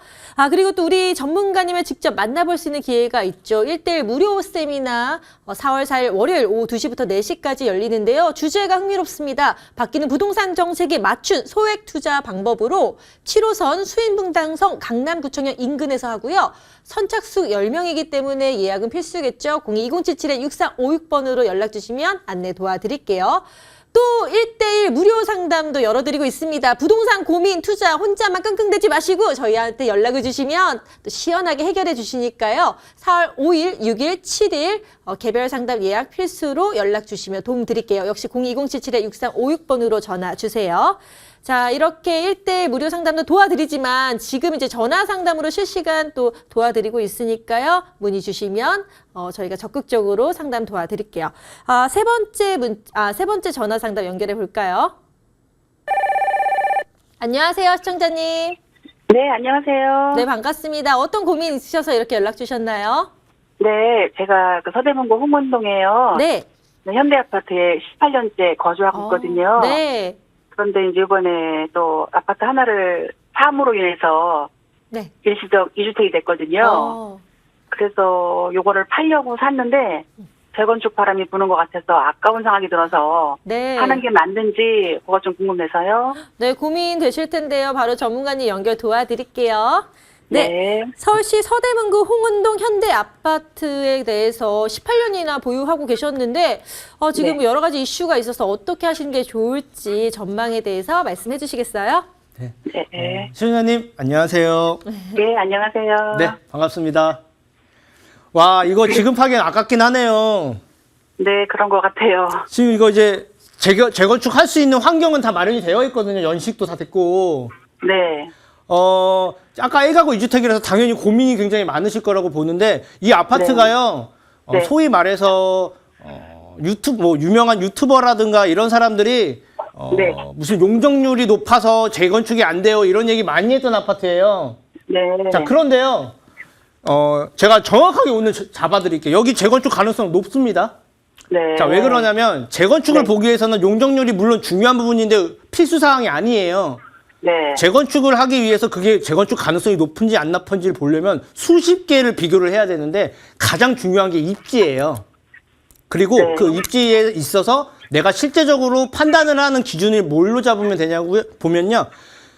그리고 또 우리 전문가님을 직접 만나볼 수 있는 기회가 있죠. 1대1 무료 세미나 4월 4일 월요일 오후 2시부터 4시까지 열리는데요. 주제가 흥미롭습니다. 바뀌는 부동산 정책에 맞춘 소액 투자 방법으로 7호선 수인분당성 강남구청역 인근에서 하고요. 선착순 10명이기 때문에 예약은 필수겠죠. 02077-6356번으로 연락 주시면 안내 도와드릴게요. 또 1대1 무료 상담도 열어드리고 있습니다. 부동산 고민, 투자 혼자만 끙끙대지 마시고 저희한테 연락을 주시면 또 시원하게 해결해 주시니까요. 4월 5일, 6일, 7일 개별 상담 예약 필수로 연락 주시면 도움 드릴게요. 역시 02077-6356번으로 전화 주세요. 자, 이렇게 1대1 무료 상담도 도와드리지만 지금 이제 전화 상담으로 실시간 또 도와드리고 있으니까요. 문의 주시면 저희가 적극적으로 상담 도와드릴게요. 세 번째 전화 상담 연결해 볼까요? 안녕하세요, 시청자님. 네, 안녕하세요. 네, 반갑습니다. 어떤 고민 있으셔서 이렇게 연락 주셨나요? 네, 제가 그 서대문구 홍문동에요. 네. 현대아파트에 18년째 거주하고 있거든요. 네. 그런데 이제 이번에 또 아파트 하나를 파암으로 인해서 네. 일시적 이주택이 됐거든요. 그래서 요거를 팔려고 샀는데 재건축 바람이 부는 것 같아서 아까운 생각이 들어서 네. 하는 게 맞는지 그거 좀 궁금해서요. 네, 고민 되실 텐데요. 바로 전문가님 연결 도와드릴게요. 네. 서울시 서대문구 홍은동 현대아파트에 대해서 18년이나 보유하고 계셨는데 지금 여러 가지 이슈가 있어서 어떻게 하시는 게 좋을지 전망에 대해서 말씀해 주시겠어요? 네. 시청자님 안녕하세요. 네, 안녕하세요. 네, 반갑습니다. 와, 이거 지금 파기엔 아깝긴 하네요. 네, 그런 것 같아요. 지금 이거 이제 재건축 할 수 있는 환경은 다 마련이 되어 있거든요. 연식도 다 됐고. 네. 아까 1가구 2주택이라서 당연히 고민이 굉장히 많으실 거라고 보는데 이 아파트가요. 네. 소위 말해서 유명한 유튜버라든가 이런 사람들이 네. 무슨 용적률이 높아서 재건축이 안 돼요. 이런 얘기 많이 했던 아파트예요. 네. 자, 그런데요. 제가 정확하게 오늘 잡아드릴게요. 여기 재건축 가능성 높습니다. 네. 자, 왜 그러냐면 재건축을 네. 보기 위해서는 용적률이 물론 중요한 부분인데 필수 사항이 아니에요. 네. 재건축을 하기 위해서 그게 재건축 가능성이 높은지 안 높은지를 보려면 수십 개를 비교를 해야 되는데 가장 중요한 게 입지예요. 그리고 네. 그 입지에 있어서 내가 실제적으로 판단을 하는 기준을 뭘로 잡으면 되냐고 보면요.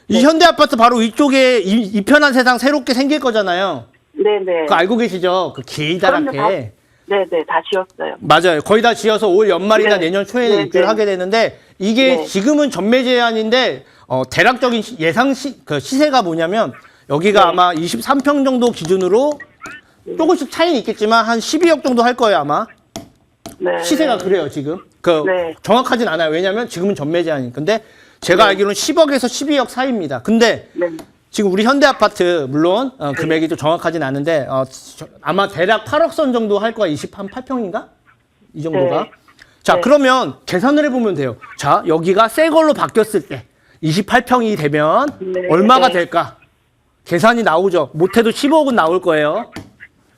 이 현대아파트 바로 위쪽에 이 편한 세상 새롭게 생길 거잖아요. 네네. 그거 알고 계시죠? 그 길다랗게. 네네, 다 지었어요. 맞아요. 거의 다 지어서 올 연말이나 네. 내년 초에는 네, 입주를 네. 하게 되는데 이게 네. 지금은 전매 제한인데 대략적인 예상 시세가 뭐냐면 여기가 네. 아마 23평 정도 기준으로 조금씩 차이는 있겠지만 한 12억 정도 할 거예요 아마. 네. 시세가 그래요 지금. 네. 정확하진 않아요. 왜냐면 지금은 전매 제한이. 근데 제가 네. 알기로는 10억에서 12억 사이입니다. 근데 네. 지금 우리 현대아파트 물론 금액이 좀 정확하진 않은데 아마 대략 8억 선 정도 할 거야. 28평인가? 이 정도가. 네. 자, 네. 그러면 계산을 해보면 돼요. 자, 여기가 새 걸로 바뀌었을 때 28평이 되면 네. 얼마가 네. 될까? 계산이 나오죠. 못해도 15억은 나올 거예요.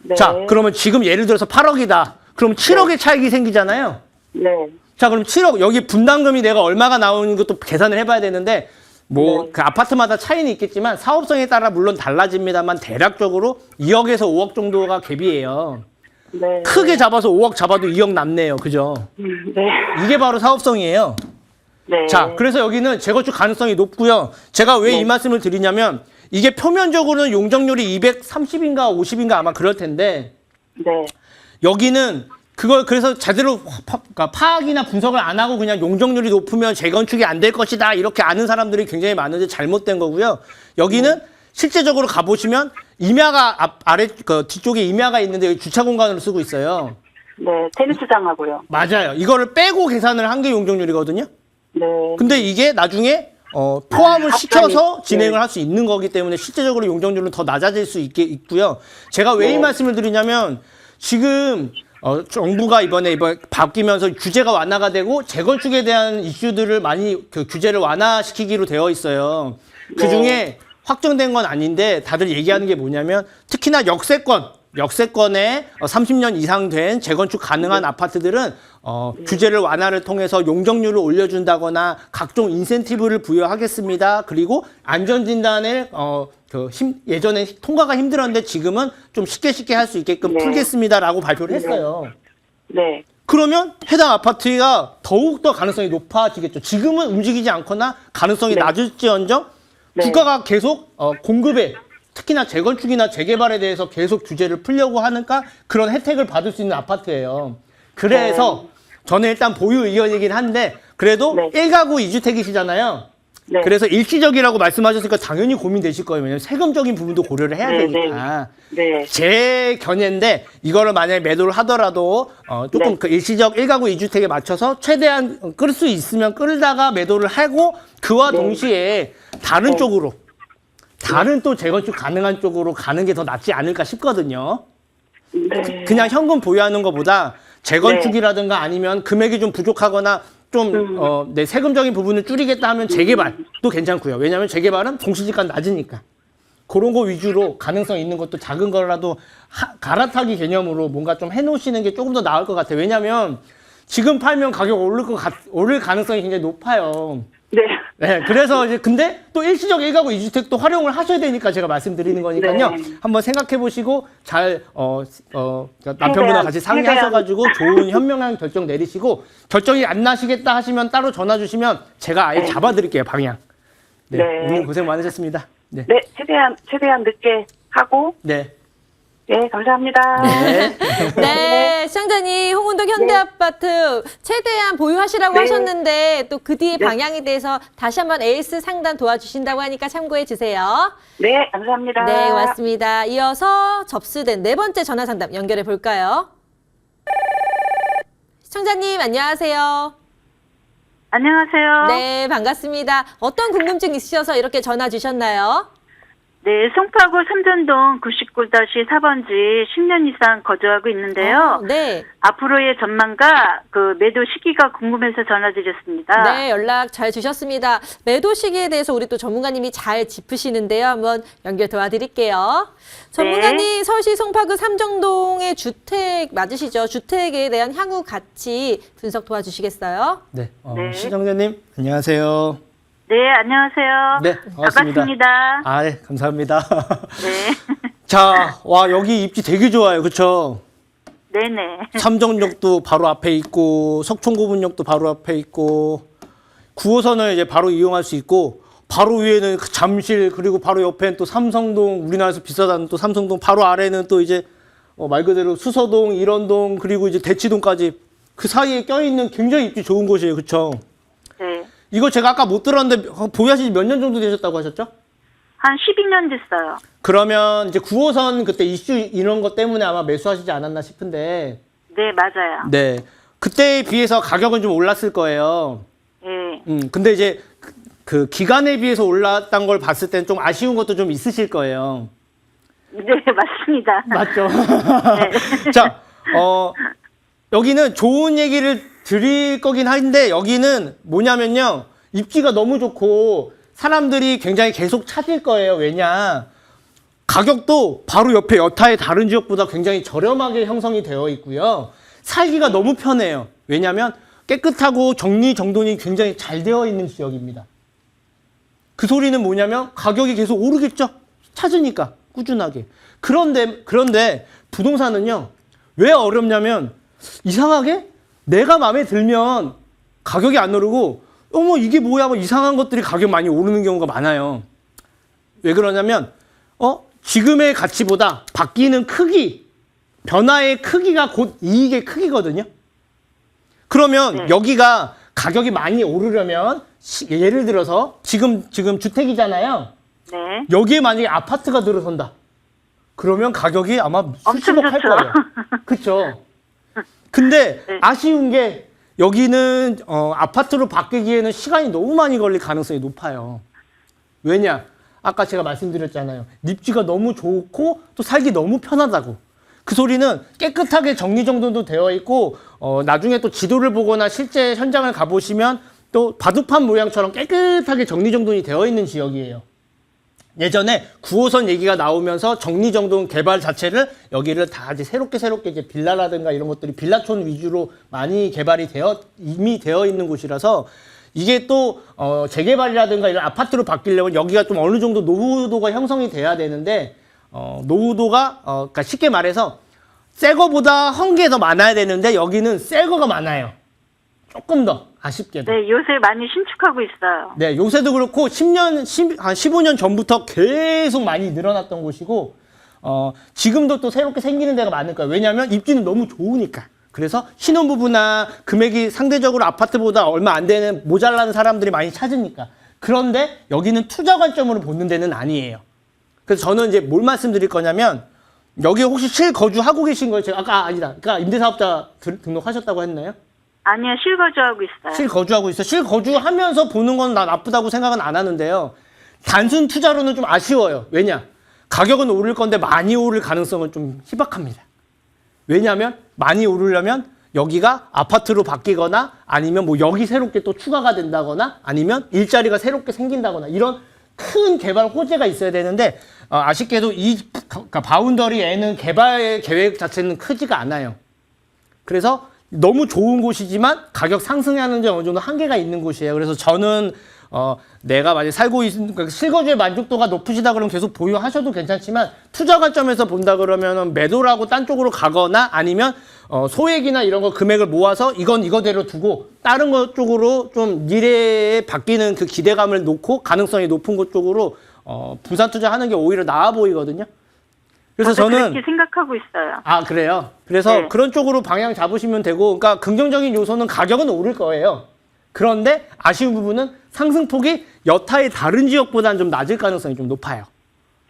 네. 자, 그러면 지금 예를 들어서 8억이다. 그럼 7억의 차익이 생기잖아요. 네. 자, 그럼 7억, 여기 분담금이 내가 얼마가 나오는 것도 계산을 해봐야 되는데, 뭐, 네. 그 아파트마다 차이는 있겠지만, 사업성에 따라 물론 달라집니다만, 대략적으로 2억에서 5억 정도가 갭이에요. 네. 크게 잡아서 5억 잡아도 2억 남네요. 그죠? 네. 이게 바로 사업성이에요. 네. 자, 그래서 여기는 재건축 가능성이 높고요. 제가 왜 이 네. 말씀을 드리냐면, 이게 표면적으로는 용적률이 230인가 50인가 아마 그럴 텐데, 네. 여기는 그걸 그래서 제대로 그러니까 파악이나 분석을 안 하고 그냥 용적률이 높으면 재건축이 안 될 것이다 이렇게 아는 사람들이 굉장히 많은데 잘못된 거고요. 여기는 실제적으로 가보시면 임야가 아래 그 뒤쪽에 임야가 있는데 여기 주차 공간으로 쓰고 있어요. 네. 테니스장하고요. 맞아요. 이거를 빼고 계산을 한 게 용적률이거든요. 네. 근데 이게 나중에 포함을 시켜서 합산이- 진행을 할 수 있는 거기 때문에 실제적으로 용적률은 더 낮아질 수 있고요. 제가 왜 이 네. 말씀을 드리냐면 지금 정부가 이번에 바뀌면서 규제가 완화가 되고 재건축에 대한 이슈들을 많이 그 규제를 완화시키기로 되어 있어요. 그 중에 확정된 건 아닌데 다들 얘기하는 게 뭐냐면 특히나 역세권에 30년 이상 된 재건축 가능한 아파트들은 규제를 완화를 통해서 용적률을 올려준다거나 각종 인센티브를 부여하겠습니다. 그리고 안전진단을 예전에 통과가 힘들었는데 지금은 좀 쉽게 할 수 있게끔 네. 풀겠습니다라고 발표를 했어요. 네. 그러면 해당 아파트가 더욱더 가능성이 높아지겠죠. 지금은 움직이지 않거나 가능성이 네. 낮을지언정 네. 국가가 계속 공급에 특히나 재건축이나 재개발에 대해서 계속 규제를 풀려고 하니까 그런 혜택을 받을 수 있는 아파트예요. 그래서 저는 일단 보유 의견이긴 한데 그래도 네. 1가구 2주택이시잖아요. 네. 그래서 일시적이라고 말씀하셨으니까 당연히 고민되실 거예요. 왜냐하면 세금적인 부분도 고려를 해야 네, 되니까. 네. 제 견해인데 이거를 만약에 매도를 하더라도 조금 네. 그 일시적 1가구 2주택에 맞춰서 최대한 끌 수 있으면 끌다가 매도를 하고 그와 동시에 다른 쪽으로 다른 또 재건축 가능한 쪽으로 가는 게 더 낫지 않을까 싶거든요. 네. 그냥 현금 보유하는 것보다 재건축이라든가 아니면 금액이 좀 부족하거나 좀 내 세금적인 부분을 줄이겠다 하면 재개발도 괜찮고요. 왜냐하면 재개발은 공시지가 낮으니까. 그런 거 위주로 가능성 있는 것도 작은 거라도 갈아타기 개념으로 뭔가 좀 해놓으시는 게 조금 더 나을 것 같아요. 왜냐하면 지금 팔면 가격 오를 가능성이 굉장히 높아요. 네. 네, 그래서 이제 근데 또 일시적 1가구 2주택도 활용을 하셔야 되니까 제가 말씀드리는 거니까요. 네. 한번 생각해 보시고 잘 남편분과 같이 상의하셔가지고 좋은 현명한 결정 내리시고 결정이 안 나시겠다 하시면 따로 전화 주시면 제가 아예 잡아드릴게요 방향. 네, 네. 오늘 고생 많으셨습니다. 네, 네. 최대한 늦게 하고 네, 네, 감사합니다. 네. 네, 시청자님 홍은동 현대아파트 최대한 보유하시라고 네. 하셨는데 또 그 뒤에 네. 방향에 대해서 다시 한번 에이스 상담 도와주신다고 하니까 참고해 주세요. 네, 감사합니다. 네, 고맙습니다. 이어서 접수된 네 번째 전화 상담 연결해 볼까요? 시청자님 안녕하세요. 안녕하세요. 네, 반갑습니다. 어떤 궁금증 있으셔서 이렇게 전화 주셨나요? 네, 송파구 삼전동 99-4번지 10년 이상 거주하고 있는데요. 네. 앞으로의 전망과 그 매도 시기가 궁금해서 전화드렸습니다. 네, 연락 잘 주셨습니다. 매도 시기에 대해서 우리 또 전문가님이 잘 짚으시는데요. 한번 연결 도와드릴게요. 전문가님, 서울시 송파구 삼정동의 주택 맞으시죠? 주택에 대한 향후 가치 분석 도와주시겠어요? 네. 네. 시청자님 안녕하세요. 네, 안녕하세요. 네, 반갑습니다. 반갑습니다. 아, 네, 감사합니다. 네. 자, 와 여기 입지 되게 좋아요, 그렇죠? 네네. 삼정역도 바로 앞에 있고 석촌고분역도 바로 앞에 있고 9호선을 이제 바로 이용할 수 있고 바로 위에는 그 잠실 그리고 바로 옆에는 또 삼성동 우리나라에서 비싸다는 또 삼성동 바로 아래는 또 이제 말 그대로 수서동, 일원동 그리고 이제 대치동까지 그 사이에 껴있는 굉장히 입지 좋은 곳이에요, 그렇죠? 네. 이거 제가 아까 못 들었는데 보유하신 지 몇 년 정도 되셨다고 하셨죠? 한 12년 됐어요. 그러면 이제 9호선 그때 이슈 이런 것 때문에 아마 매수하시지 않았나 싶은데 네, 맞아요. 네. 그때에 비해서 가격은 좀 올랐을 거예요. 네. 근데 이제 그 기간에 비해서 올랐던 걸 봤을 땐 좀 아쉬운 것도 좀 있으실 거예요. 네, 맞습니다. 맞죠? 네. 자, 여기는 좋은 얘기를 드릴 거긴 한데 여기는 뭐냐면요. 입지가 너무 좋고 사람들이 굉장히 계속 찾을 거예요. 왜냐? 가격도 바로 옆에 여타의 다른 지역보다 굉장히 저렴하게 형성이 되어 있고요. 살기가 너무 편해요. 왜냐하면 깨끗하고 정리정돈이 굉장히 잘 되어 있는 지역입니다. 그 소리는 뭐냐면 가격이 계속 오르겠죠. 찾으니까 꾸준하게. 그런데 부동산은요. 왜 어렵냐면 이상하게 내가 마음에 들면 가격이 안 오르고 어머 이게 뭐야 뭐 이상한 것들이 가격 많이 오르는 경우가 많아요. 왜 그러냐면 지금의 가치보다 바뀌는 크기, 변화의 크기가 곧 이익의 크기거든요. 그러면 여기가 가격이 많이 오르려면 예를 들어서 지금 주택이잖아요. 네. 여기에 만약에 아파트가 들어선다. 그러면 가격이 아마 엄청 수십억 할 좋죠. 거예요. 그렇죠. 근데 네. 아쉬운 게 여기는 아파트로 바뀌기에는 시간이 너무 많이 걸릴 가능성이 높아요. 왜냐? 아까 제가 말씀드렸잖아요. 입지가 너무 좋고 또 살기 너무 편하다고. 그 소리는 깨끗하게 정리정돈도 되어 있고 나중에 또 지도를 보거나 실제 현장을 가보시면 또 바둑판 모양처럼 깨끗하게 정리정돈이 되어 있는 지역이에요. 예전에 9호선 얘기가 나오면서 정리정돈 개발 자체를 여기를 다 이제 새롭게 이제 빌라라든가 이런 것들이 빌라촌 위주로 많이 개발이 이미 되어 있는 곳이라서 이게 또 재개발이라든가 이런 아파트로 바뀌려면 여기가 좀 어느 정도 노후도가 형성이 돼야 되는데 노후도가 그러니까 쉽게 말해서 새 거보다 헌게 더 많아야 되는데 여기는 새 거가 많아요. 조금 더 아쉽게도. 네, 요새 많이 신축하고 있어요. 네, 요새도 그렇고 한 15년 전부터 계속 많이 늘어났던 곳이고 지금도 또 새롭게 생기는 데가 많을 거예요. 왜냐하면 입지는 너무 좋으니까. 그래서 신혼부부나 금액이 상대적으로 아파트보다 얼마 안 되는 모자라는 사람들이 많이 찾으니까. 그런데 여기는 투자 관점으로 보는 데는 아니에요. 그래서 저는 이제 뭘 말씀드릴 거냐면 여기 혹시 실거주하고 계신 거예요? 제가 아니다. 그러니까 임대사업자 등록하셨다고 했나요? 아니요, 실거주하고 있어요. 실거주하고 있어. 실거주하면서 보는 건 나 나쁘다고 생각은 안 하는데요. 단순 투자로는 좀 아쉬워요. 왜냐? 가격은 오를 건데 많이 오를 가능성은 좀 희박합니다. 왜냐하면 많이 오르려면 여기가 아파트로 바뀌거나 아니면 뭐 여기 새롭게 또 추가가 된다거나 아니면 일자리가 새롭게 생긴다거나 이런 큰 개발 호재가 있어야 되는데 아쉽게도 그러니까 바운더리에는 개발 계획 자체는 크지가 않아요. 그래서 너무 좋은 곳이지만 가격 상승하는 데 어느 정도 한계가 있는 곳이에요. 그래서 저는 내가 만약에 살고 있는 그러니까 실거주의 만족도가 높으시다 그러면 계속 보유하셔도 괜찮지만 투자 관점에서 본다 그러면 매도라고 딴 쪽으로 가거나 아니면 소액이나 이런 거 금액을 모아서 이건 이거대로 두고 다른 것 쪽으로 좀 미래에 바뀌는 그 기대감을 놓고 가능성이 높은 것 쪽으로 분산 투자하는 게 오히려 나아 보이거든요. 그래서 저는 그렇게 생각하고 있어요. 아, 그래요? 그래서 네. 그런 쪽으로 방향 잡으시면 되고, 그러니까 긍정적인 요소는 가격은 오를 거예요. 그런데 아쉬운 부분은 상승폭이 여타의 다른 지역보다는 좀 낮을 가능성이 좀 높아요.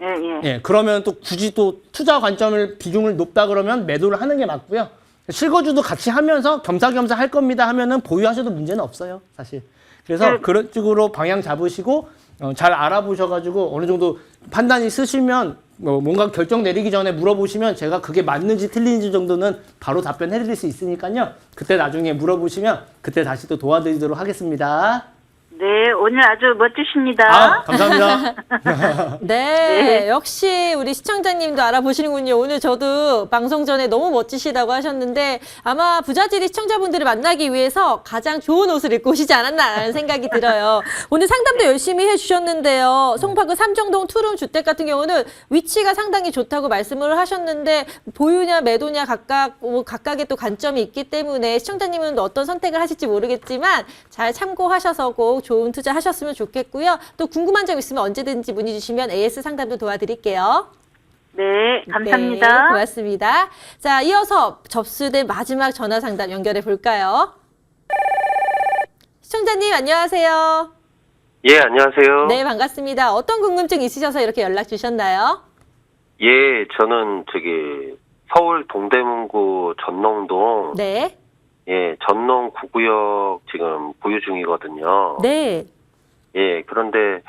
예, 예. 예, 그러면 또 굳이 또 투자 관점을 비중을 높다 그러면 매도를 하는 게 맞고요. 실거주도 같이 하면서 겸사겸사 할 겁니다 하면은 보유하셔도 문제는 없어요, 사실. 그래서 네. 그런 쪽으로 방향 잡으시고 잘 알아보셔가지고 어느 정도 판단이 쓰시면 뭔가 결정 내리기 전에 물어보시면 제가 그게 맞는지 틀린지 정도는 바로 답변해드릴 수 있으니까요. 그때 나중에 물어보시면 그때 다시 또 도와드리도록 하겠습니다. 네, 오늘 아주 멋지십니다. 아, 감사합니다. 네, 역시 우리 시청자님도 알아보시는군요. 오늘 저도 방송 전에 너무 멋지시다고 하셨는데 아마 부자질이 시청자분들을 만나기 위해서 가장 좋은 옷을 입고 오시지 않았나라는 생각이 들어요. 오늘 상담도 열심히 해주셨는데요. 송파구 삼정동 투룸 주택 같은 경우는 위치가 상당히 좋다고 말씀을 하셨는데 보유냐 매도냐 각각의 또 관점이 있기 때문에 시청자님은 어떤 선택을 하실지 모르겠지만 잘 참고하셔서 꼭 좋은 투자 하셨으면 좋겠고요. 또 궁금한 점 있으면 언제든지 문의 주시면 AS 상담도 도와드릴게요. 네, 감사합니다. 네, 고맙습니다. 자, 이어서 접수된 마지막 전화 상담 연결해 볼까요? 시청자님 안녕하세요. 예, 안녕하세요. 네, 반갑습니다. 어떤 궁금증 있으셔서 이렇게 연락 주셨나요? 예, 저는 서울 동대문구 전농동, 네. 예, 전농 9구역 지금 보유 중이거든요. 네. 예, 그런데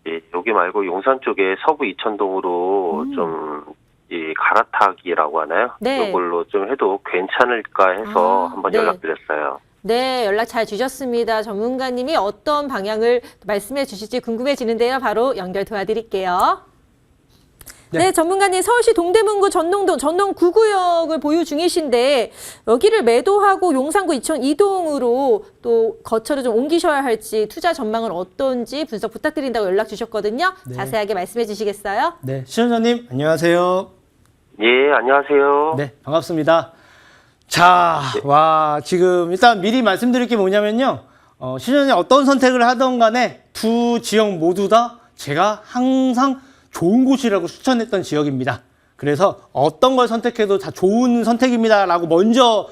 예, 여기 말고 용산 쪽에 서부 이천동으로 좀 이 갈아타기라고 하나요? 네. 이걸로 좀 해도 괜찮을까 해서 한번 네. 연락드렸어요. 네, 연락 잘 주셨습니다. 전문가님이 어떤 방향을 말씀해 주실지 궁금해지는데요. 바로 연결 도와드릴게요. 네, 전문가님 서울시 동대문구 전농동 전농 9구역을 보유 중이신데 여기를 매도하고 용산구 이천 2동으로 또 거처를 좀 옮기셔야 할지 투자 전망은 어떤지 분석 부탁드린다고 연락 주셨거든요. 네. 자세하게 말씀해 주시겠어요? 네, 시청자님 안녕하세요. 예, 안녕하세요. 네, 반갑습니다. 자, 와, 지금 일단 미리 말씀드릴 게 뭐냐면요. 시청자님 어떤 선택을 하던 간에 두 지역 모두 다 제가 항상 좋은 곳이라고 추천했던 지역입니다. 그래서 어떤 걸 선택해도 다 좋은 선택입니다라고 먼저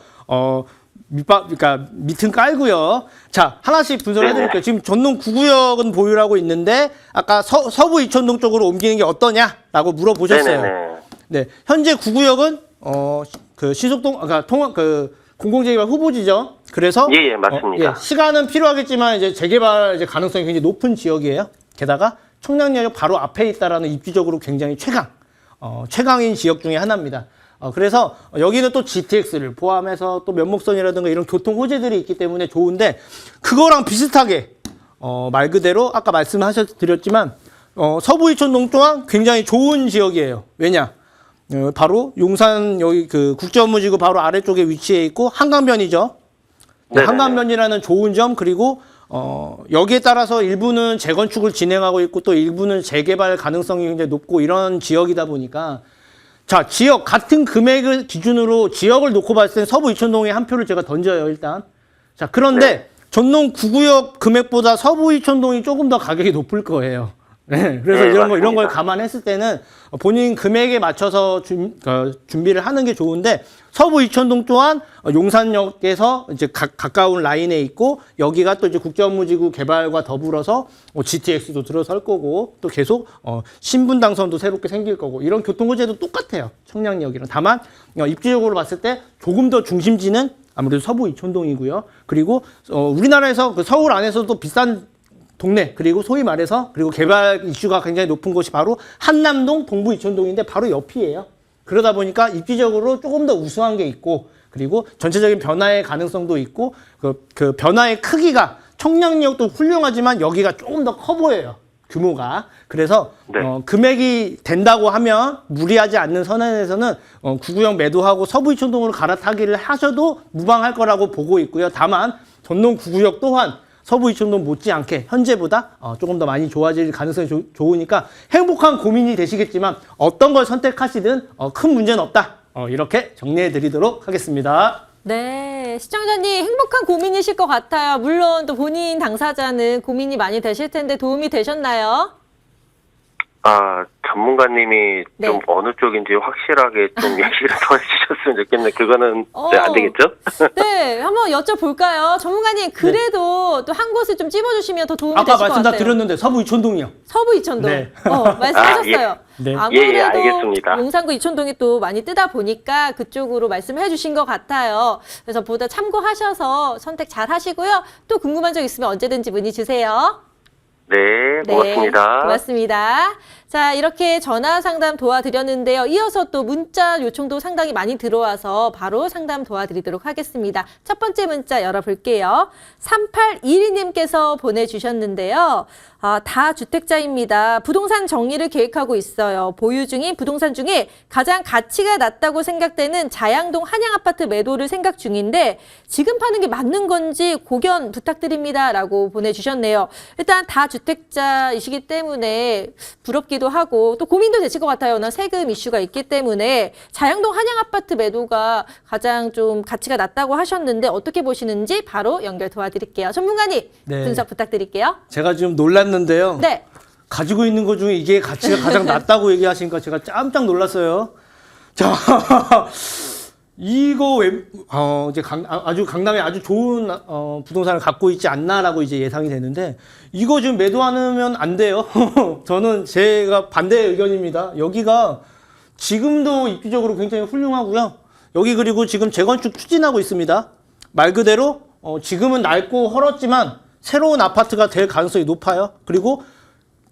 그러니까 밑은 깔고요. 자, 하나씩 분석을 해드릴게요. 지금 전농 9구역은 보유하고 있는데 아까 서부 이천동 쪽으로 옮기는 게 어떠냐라고 물어보셨어요. 네네네. 네, 현재 9구역은 그 시속동 그러니까 통합 그 공공재개발 후보지죠. 그래서 예, 맞습니다. 시간은 필요하겠지만 이제 재개발 이제 가능성이 굉장히 높은 지역이에요. 게다가 청량리역 바로 앞에 있다라는 입지적으로 굉장히 최강인 지역 중에 하나입니다. 그래서 여기는 또 GTX를 포함해서 또 면목선이라든가 이런 교통 호재들이 있기 때문에 좋은데 그거랑 비슷하게 말 그대로 아까 말씀드렸지만 서부 이천동 또한 굉장히 좋은 지역이에요. 왜냐? 바로 용산 여기 그 국제업무지구 바로 아래쪽에 위치해 있고 한강변이죠. 네, 한강변이라는 좋은 점 그리고 여기에 따라서 일부는 재건축을 진행하고 있고 또 일부는 재개발 가능성이 굉장히 높고 이런 지역이다 보니까 자, 지역 같은 금액을 기준으로 지역을 놓고 봤을 때 서부 이천동에 한 표를 제가 던져요, 일단. 자, 그런데 전농 9구역 금액보다 서부 이천동이 조금 더 가격이 높을 거예요. 네, 그래서 네, 이런 걸 감안했을 때는 본인 금액에 맞춰서 준비를 하는 게 좋은데 서부 이천동 또한 용산역에서 이제 가까운 라인에 있고 여기가 또 이제 국제업무지구 개발과 더불어서 GTX도 들어설 거고 또 계속 신분당선도 새롭게 생길 거고 이런 교통 호재도 똑같아요. 청량역이랑. 다만 입지적으로 봤을 때 조금 더 중심지는 아무래도 서부 이천동이고요. 그리고 우리나라에서 그 서울 안에서도 비싼 동네 그리고 소위 말해서 그리고 개발 이슈가 굉장히 높은 곳이 바로 한남동 동부 이천동인데 바로 옆이에요. 그러다 보니까 입지적으로 조금 더 우수한 게 있고 그리고 전체적인 변화의 가능성도 있고 그 변화의 크기가 청량리역도 훌륭하지만 여기가 조금 더 커 보여요. 규모가. 그래서 네. 금액이 된다고 하면 무리하지 않는 선에서는 9구역 매도하고 서부 이천동으로 갈아타기를 하셔도 무방할 거라고 보고 있고요. 다만 전농 9구역 또한 서부 이천동 못지않게 현재보다 조금 더 많이 좋아질 가능성이 좋으니까 행복한 고민이 되시겠지만 어떤 걸 선택하시든 큰 문제는 없다. 이렇게 정리해 드리도록 하겠습니다. 네, 시청자님 행복한 고민이실 것 같아요. 물론 또 본인 당사자는 고민이 많이 되실 텐데 도움이 되셨나요? 아, 전문가님이 네. 좀 어느 쪽인지 확실하게 좀 얘기를 더 해주셨으면 좋겠네. 그거는 네, 안 되겠죠? 네, 한번 여쭤볼까요? 전문가님, 그래도 또 한 곳을 좀 찝어주시면 더 도움이 아까 되실 것 말씀 다 같아요. 드렸는데 서부 이천동이요. 서부 이천동. 네. 말씀하셨어요. 아, 네. 아무래도 예, 알겠습니다. 용산구 이천동이 또 많이 뜨다 보니까 그쪽으로 말씀해 주신 것 같아요. 그래서 보다 참고하셔서 선택 잘 하시고요. 또 궁금한 점 있으면 언제든지 문의 주세요. 네, 고맙습니다. 네, 고맙습니다. 자, 이렇게 전화 상담 도와드렸는데요. 이어서 또 문자 요청도 상당히 많이 들어와서 바로 상담 도와드리도록 하겠습니다. 첫 번째 문자 열어볼게요. 3812님께서 보내주셨는데요. 다주택자입니다. 부동산 정리를 계획하고 있어요. 보유 중인 부동산 중에 가장 가치가 낮다고 생각되는 자양동 한양아파트 매도를 생각 중인데 지금 파는 게 맞는 건지 고견 부탁드립니다. 라고 보내주셨네요. 일단 다주택자이시기 때문에 부럽기도 하고 또 고민도 되실 것 같아요. 워낙 세금 이슈가 있기 때문에 자양동 한양아파트 매도가 가장 좀 가치가 낮다고 하셨는데 어떻게 보시는지 바로 연결 도와드릴게요. 전문가님 네. 분석 부탁드릴게요. 제가 지금 놀랐는데요. 네. 가지고 있는 것 중에 이게 가치가 가장 낮다고 얘기하시니까 제가 깜짝 놀랐어요. 자, 이거 이제 아주 강남에 아주 좋은 부동산을 갖고 있지 않나라고 이제 예상이 되는데 이거 지금 매도하면 안 돼요. 저는 제가 반대 의견입니다. 여기가 지금도 입지적으로 굉장히 훌륭하고요. 여기 그리고 지금 재건축 추진하고 있습니다. 말 그대로 지금은 낡고 헐었지만 새로운 아파트가 될 가능성이 높아요. 그리고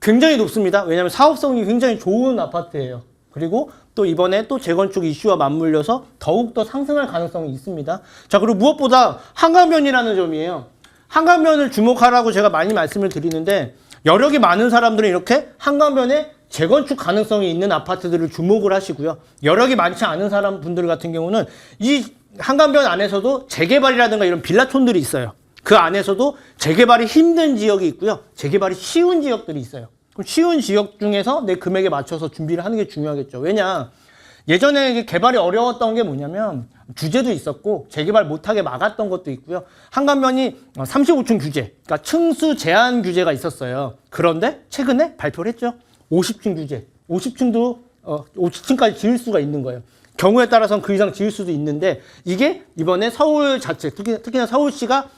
굉장히 높습니다. 왜냐하면 사업성이 굉장히 좋은 아파트예요. 그리고 또 이번에 또 재건축 이슈와 맞물려서 더욱더 상승할 가능성이 있습니다. 자, 그리고 무엇보다 한강변이라는 점이에요. 한강변을 주목하라고 제가 많이 말씀을 드리는데 여력이 많은 사람들은 이렇게 한강변에 재건축 가능성이 있는 아파트들을 주목을 하시고요. 여력이 많지 않은 사람분들 같은 경우는 이 한강변 안에서도 재개발이라든가 이런 빌라촌들이 있어요. 그 안에서도 재개발이 힘든 지역이 있고요. 재개발이 쉬운 지역들이 있어요. 그럼 쉬운 지역 중에서 내 금액에 맞춰서 준비를 하는 게 중요하겠죠. 왜냐? 예전에 개발이 어려웠던 게 뭐냐면 규제도 있었고 재개발 못하게 막았던 것도 있고요. 한강변이 35층 규제, 그러니까 층수 제한 규제가 있었어요. 그런데 최근에 발표를 했죠. 50층 규제, 50층도 50층까지 지을 수가 있는 거예요. 경우에 따라서는 그 이상 지을 수도 있는데 이게 이번에 서울 자체, 특히나 서울시가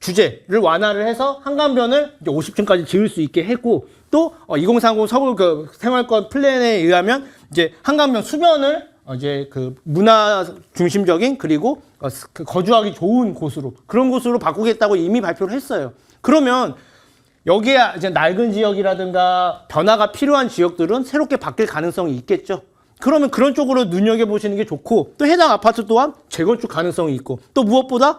규제를 완화를 해서 한강변을 이제 50층까지 지을 수 있게 했고 또 2030 서울 그 생활권 플랜에 의하면 이제 한강변 수변을 이제 그 문화 중심적인 그리고 그 거주하기 좋은 곳으로 그런 곳으로 바꾸겠다고 이미 발표를 했어요. 그러면 여기에 이제 낡은 지역이라든가 변화가 필요한 지역들은 새롭게 바뀔 가능성이 있겠죠. 그러면 그런 쪽으로 눈여겨보시는 게 좋고 또 해당 아파트 또한 재건축 가능성이 있고 또 무엇보다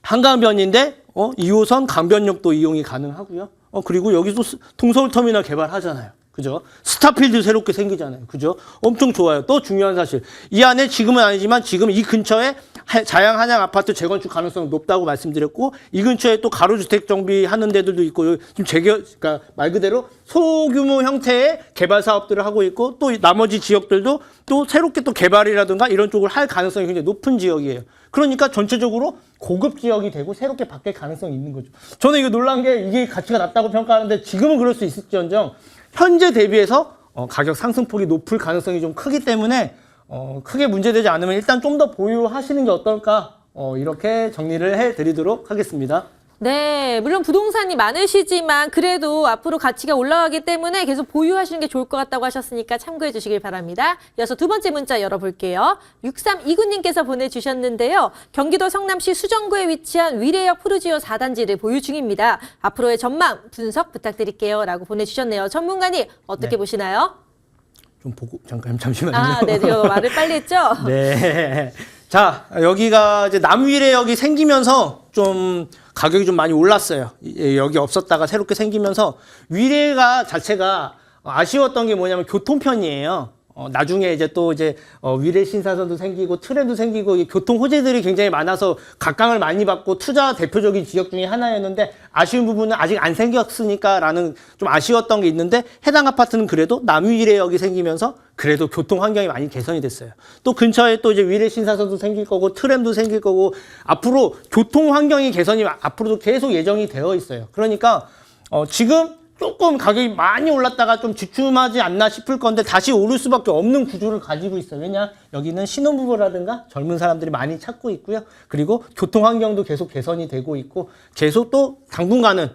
한강변인데 2호선 강변역도 이용이 가능하고요. 그리고 여기도 동서울터미널 개발하잖아요. 그죠? 스타필드 새롭게 생기잖아요. 그죠? 엄청 좋아요. 또 중요한 사실. 이 안에 지금은 아니지만 지금 이 근처에 자양 한양 아파트 재건축 가능성이 높다고 말씀드렸고 이 근처에 또 가로주택 정비하는 데들도 있고 지금 그러니까 말 그대로 소규모 형태의 개발 사업들을 하고 있고 또 나머지 지역들도 또 새롭게 또 개발이라든가 이런 쪽을 할 가능성이 굉장히 높은 지역이에요. 그러니까 전체적으로 고급 지역이 되고 새롭게 바뀔 가능성이 있는 거죠. 저는 이거 놀란 게 이게 가치가 낮다고 평가하는데 지금은 그럴 수 있을지언정 현재 대비해서 가격 상승폭이 높을 가능성이 좀 크기 때문에 크게 문제되지 않으면 일단 좀 더 보유하시는 게 어떨까 이렇게 정리를 해드리도록 하겠습니다. 네, 물론 부동산이 많으시지만 그래도 앞으로 가치가 올라가기 때문에 계속 보유하시는 게 좋을 것 같다고 하셨으니까 참고해 주시길 바랍니다. 이어서 두 번째 문자 열어볼게요. 6329님께서 보내주셨는데요. 경기도 성남시 수정구에 위치한 위례역 푸르지오 4단지를 보유 중입니다. 앞으로의 전망 분석 부탁드릴게요. 라고 보내주셨네요. 전문가님 어떻게 보시나요? 좀 보고 잠시만요. 아, 네, 제가 말을 빨리 했죠? 네. 자, 여기가 이제 남위례역이 생기면서 좀 가격이 좀 많이 올랐어요. 여기 없었다가 새롭게 생기면서 위례가 자체가 아쉬웠던 게 뭐냐면 교통편이에요. 나중에 이제 또 이제 위례 신사선도 생기고 트램도 생기고 교통 호재들이 굉장히 많아서 각광을 많이 받고 투자 대표적인 지역 중에 하나였는데 아쉬운 부분은 아직 안 생겼으니까라는 좀 아쉬웠던 게 있는데 해당 아파트는 그래도 남위례역이 생기면서 그래도 교통 환경이 많이 개선이 됐어요. 또 근처에 또 이제 위례 신사선도 생길 거고 트램도 생길 거고 앞으로 교통 환경이 개선이 앞으로도 계속 예정이 되어 있어요. 그러니까 지금 조금 가격이 많이 올랐다가 좀 주춤하지 않나 싶을 건데 다시 오를 수밖에 없는 구조를 가지고 있어요. 왜냐? 여기는 신혼부부라든가 젊은 사람들이 많이 찾고 있고요. 그리고 교통 환경도 계속 개선이 되고 있고 계속 또 당분간은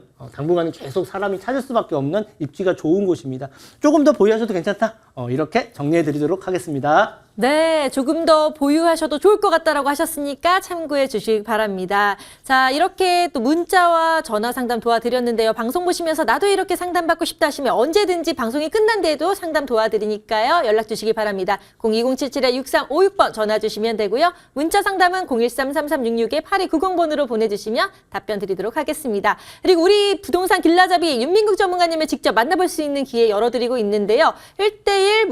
계속 사람이 찾을 수밖에 없는 입지가 좋은 곳입니다. 조금 더 보유하셔도 괜찮다. 이렇게 정리해 드리도록 하겠습니다. 네, 조금 더 보유하셔도 좋을 것 같다라고 하셨으니까 참고해 주시기 바랍니다. 자, 이렇게 또 문자와 전화 상담 도와드렸는데요. 방송 보시면서 나도 이렇게 상담받고 싶다 하시면 언제든지 방송이 끝난 뒤에도 상담 도와드리니까요. 연락 주시기 바랍니다. 02077-6356번 전화 주시면 되고요. 문자 상담은 013-3366-8290번으로 보내주시면 답변 드리도록 하겠습니다. 그리고 우리 부동산 길라잡이 윤민국 전문가님을 직접 만나볼 수 있는 기회 열어드리고 있는데요. 1:1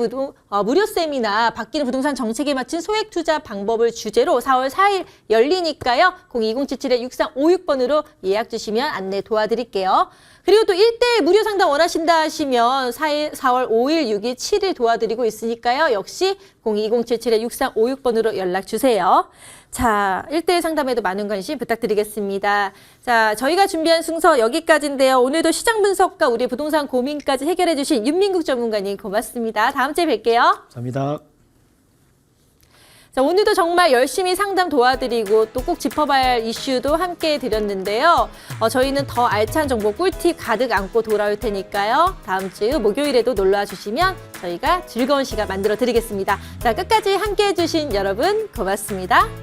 무료 세미나 바뀌는 부동산 정책에 맞춘 소액 투자 방법을 주제로 4월 4일 열리니까요. 02077-6356번으로 예약 주시면 안내 도와드릴게요. 그리고 또 1:1 무료 상담 원하신다 하시면 4월 5일, 6일, 7일 도와드리고 있으니까요. 역시 02077-6356번으로 연락 주세요. 자, 1:1 상담에도 많은 관심 부탁드리겠습니다. 자, 저희가 준비한 순서 여기까지인데요. 오늘도 시장 분석과 우리 부동산 고민까지 해결해 주신 윤민국 전문가님 고맙습니다. 다음 주에 뵐게요. 감사합니다. 자, 오늘도 정말 열심히 상담 도와드리고 또 꼭 짚어봐야 할 이슈도 함께 드렸는데요. 저희는 더 알찬 정보 꿀팁 가득 안고 돌아올 테니까요. 다음 주 목요일에도 놀러와 주시면 저희가 즐거운 시간 만들어 드리겠습니다. 자, 끝까지 함께 해주신 여러분 고맙습니다.